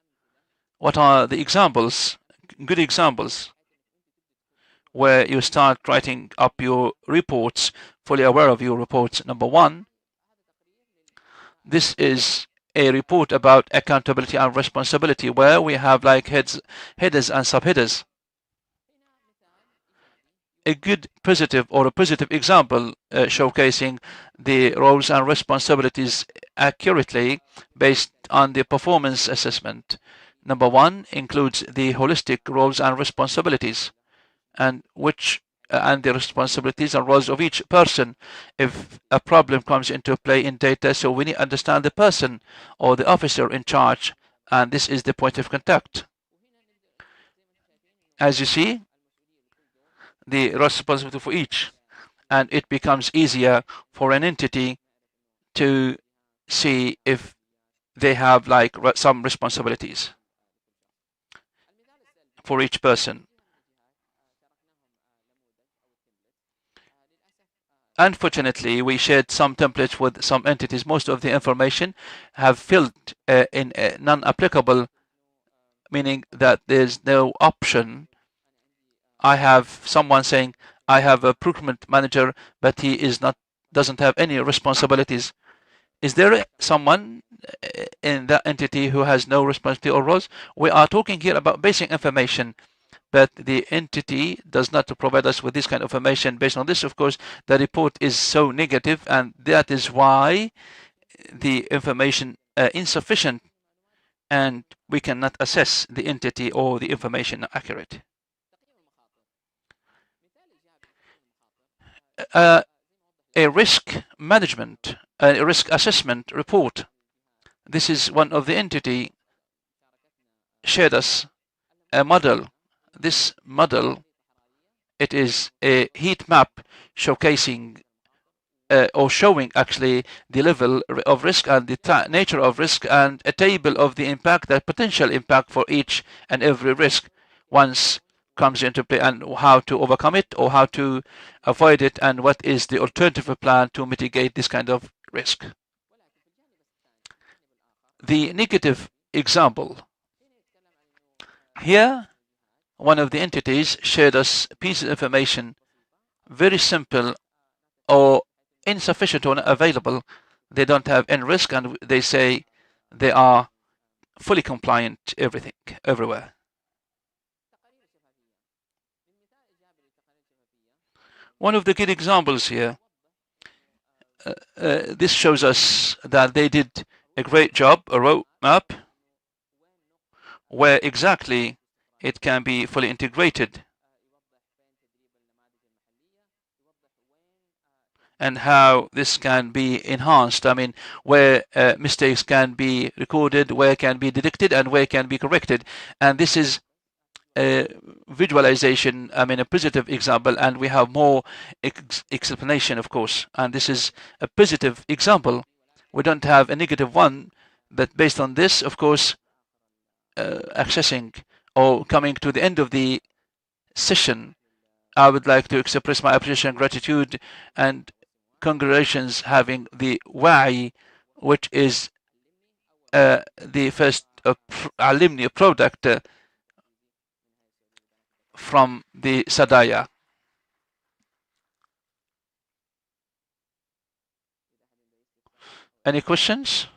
What are the examples, good examples, where you start writing up your reports, fully aware of your reports? Number 1, this is a report about accountability and responsibility where we have like headers and subheaders. A good positive or a positive example showcasing the roles and responsibilities accurately based on the performance assessment. Number one includes the holistic roles and responsibilities and the responsibilities and roles of each person. If a problem comes into play in data, so we need to understand the person or the officer in charge, and this is the point of contact. As you see, the responsibility for each, and it becomes easier for an entity to see if they have like some responsibilities for each person. Unfortunately, we shared some templates with some entities. Most of the information have filled in non-applicable, meaning that there's no option. I have someone saying, I have a procurement manager, but he doesn't have any responsibilities. Is there someone in that entity who has no responsibility or roles? We are talking here about basic information, but the entity does not provide us with this kind of information. Based on this, of course, the report is so negative, and that is why the information insufficient, and we cannot assess the entity or the information accurate. A risk management, a risk assessment report. This is one of the entity shared us a model. This model, it is a heat map showcasing or showing actually the level of risk and the nature of risk, and a table of the impact, the potential impact for each and every risk once comes into play, and how to overcome it or how to avoid it, and what is the alternative plan to mitigate this kind of risk. The negative example. Here, one of the entities shared us a piece of information, very simple or insufficient or not available. They don't have any risk, and they say they are fully compliant everywhere. One of the good examples here, this shows us that they did a great job, a roadmap, where exactly it can be fully integrated, and how this can be enhanced. I mean, where mistakes can be recorded, where can be detected, and where can be corrected. And this is a visualization, I mean, a positive example, and we have more explanation, of course. And this is a positive example. We don't have a negative one, but based on this, of course, accessing or coming to the end of the session, I would like to express my appreciation and gratitude and congratulations having the WAI, which is the first alumni product from the Sadaya. Any questions?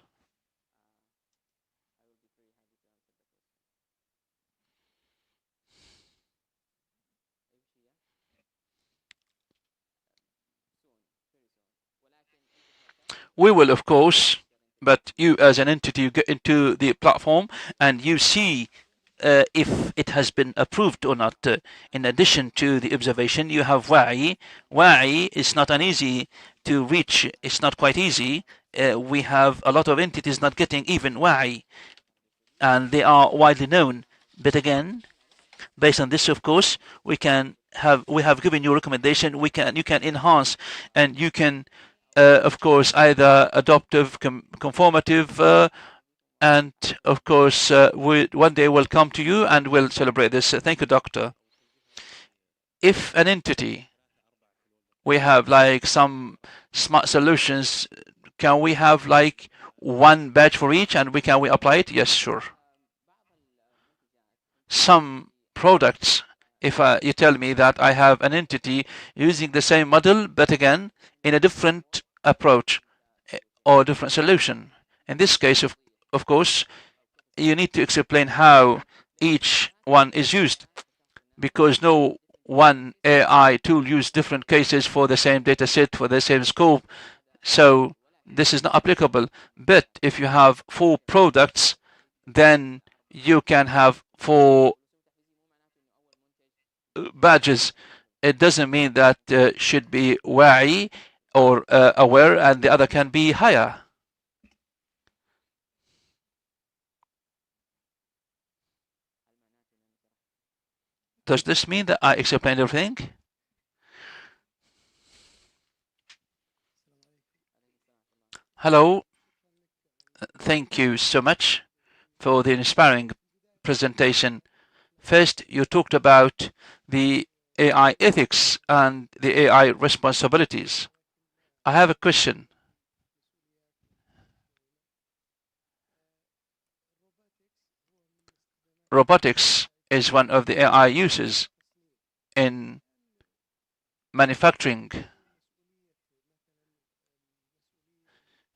We will, of course, but you as an entity, you get into the platform and you see if it has been approved or not. In addition to the observation, you have WAI. WAI is not an easy to reach. It's not quite easy. We have a lot of entities not getting even WAI, and they are widely known. But again, based on this, of course, we have given you a recommendation. You can enhance, and you can, of course, either adoptive, conformative. And of course, one day we'll come to you and we'll celebrate this. Thank you, Doctor. If an entity, we have like some smart solutions, can we have like one badge for each, and can we apply it? Yes, sure. Some products, if you tell me that I have an entity using the same model, but again, in a different approach or different solution. In this case, of course, you need to explain how each one is used, because no one AI tool use different cases for the same data set, for the same scope. So this is not applicable. But if you have 4 products, then you can have 4 badges. It doesn't mean that should be wa'i or aware and the other can be higher. Does this mean that I explained everything? Hello. Thank you so much for the inspiring presentation. First, you talked about the AI ethics and the AI responsibilities. I have a question. Robotics is one of the AI uses in manufacturing.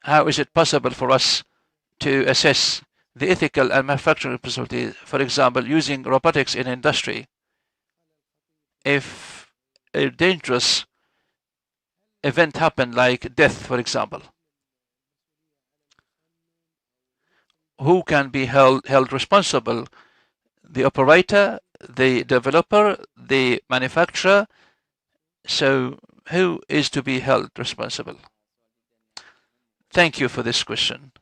How is it possible for us to assess the ethical and manufacturing responsibility, for example, using robotics in industry? If a dangerous event happened, like death, for example, who can be held responsible? The operator, the developer, the manufacturer. So who is to be held responsible? Thank you for this question.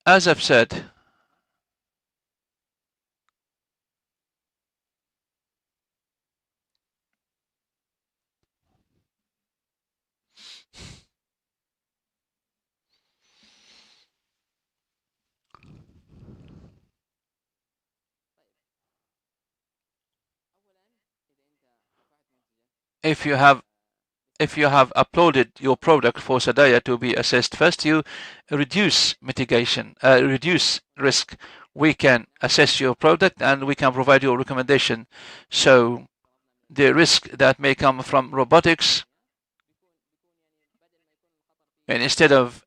As I've said, if you have uploaded your product for Sadaya to be assessed, first you reduce reduce risk. We can assess your product and we can provide you a recommendation. So the risk that may come from robotics, and instead of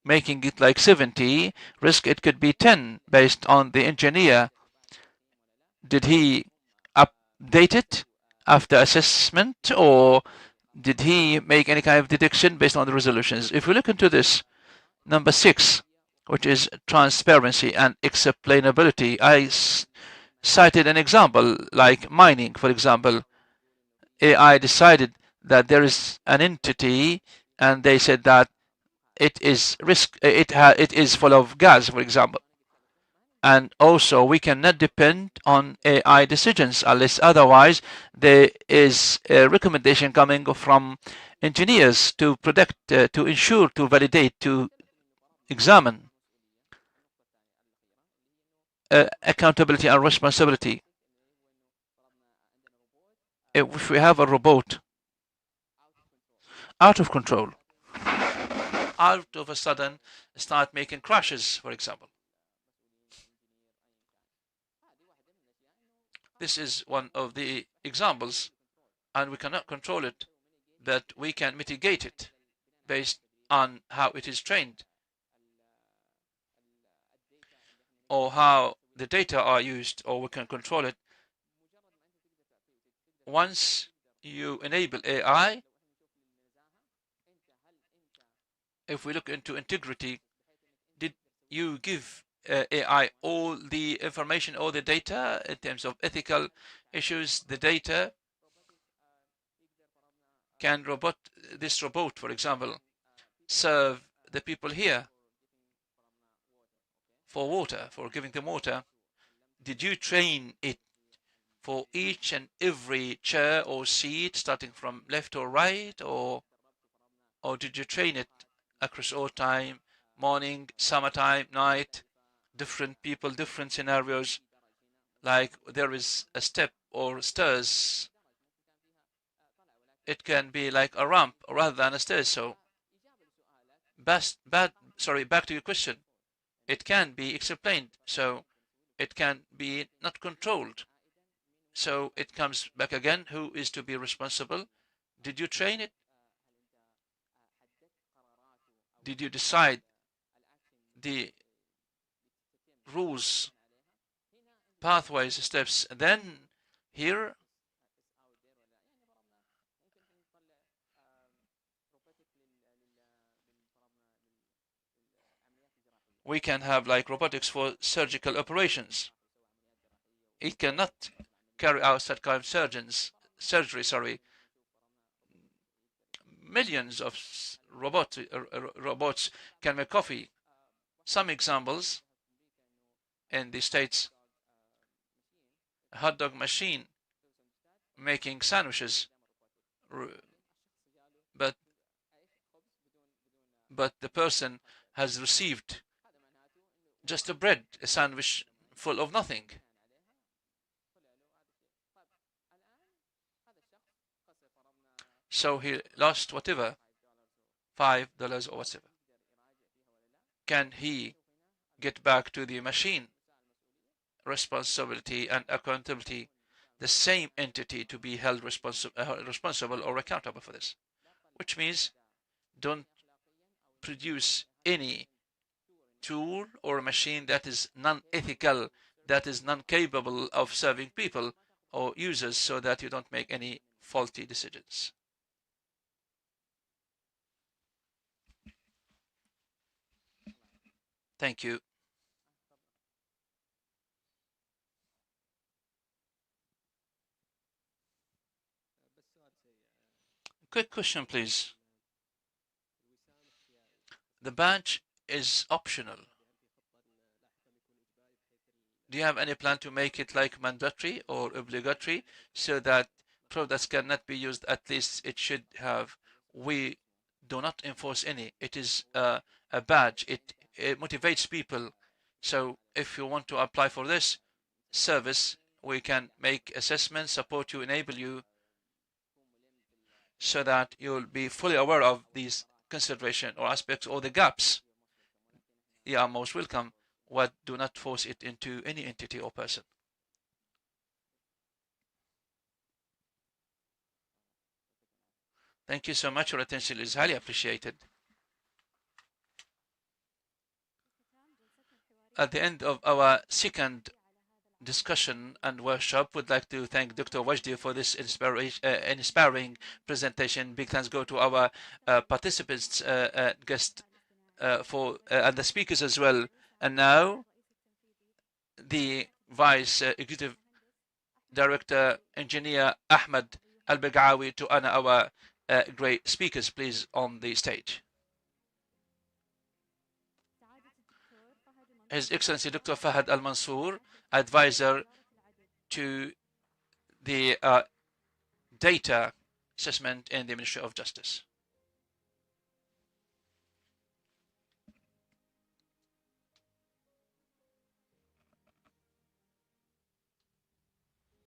making it like 70 risk, it could be 10 based on the engineer. Did he update it after assessment, or did he make any kind of detection based on the resolutions? If we look into this, number 6, which is transparency and explainability, I cited an example like mining, for example. AI decided that there is an entity and they said that it is it is full of gas, for example. And also we cannot depend on AI decisions unless otherwise there is a recommendation coming from engineers to predict, to ensure, to validate, to examine. Accountability and responsibility. If we have a robot out of control, out of a sudden start making crashes, for example. This is one of the examples, and we cannot control it, but we can mitigate it based on how it is trained or how the data are used, or we can control it. Once you enable AI, if we look into integrity, did you give AI all the information, all the data in terms of ethical issues, the data? Can this robot, for example, serve the people here for water, for giving them water? Did you train it for each and every chair or seat, starting from left or right, or did you train it across all time, morning, summertime, night, different people, different scenarios? Like there is a step or stairs, it can be like a ramp rather than a stairs. So back to your question. It can be explained, so it can be not controlled. So it comes back again, who is to be responsible? Did you train it? did you decide the rules, pathways, steps? Then here we can have like robotics for surgical operations. It cannot carry out such kind of surgery, sorry. Millions of robots can make coffee. Some examples in the States, a hot dog machine making sandwiches, but the person has received just a sandwich full of nothing. So he lost whatever, $5 or whatever. Can he get back to the machine? Responsibility and accountability, the same entity to be held responsible or accountable for this. Which means don't produce any tool or machine that is non-ethical, that is non-capable of serving people or users, so that you don't make any faulty decisions. Thank you. Quick question, please. The badge is optional. Do you have any plan to make it like mandatory or obligatory so that products cannot be used? At least it should have. We do not enforce any. It is a badge. It motivates people. So if you want to apply for this service, we can make assessments, support you, enable you, so that you'll be fully aware of these considerations or aspects or the gaps. You are most welcome. What do not force it into any entity or person. Thank you so much. Your attention is highly appreciated. At the end of our second discussion and workshop, would like to thank Dr. Wajdi for this inspiring presentation. Big thanks go to our participants, guests, and the speakers as well. And now, the Vice Executive Director, Engineer Ahmed Al-Baghawi, to honor our great speakers, please, on the stage. His Excellency Dr. Fahad Al-Mansour, advisor to the data assessment in the Ministry of Justice.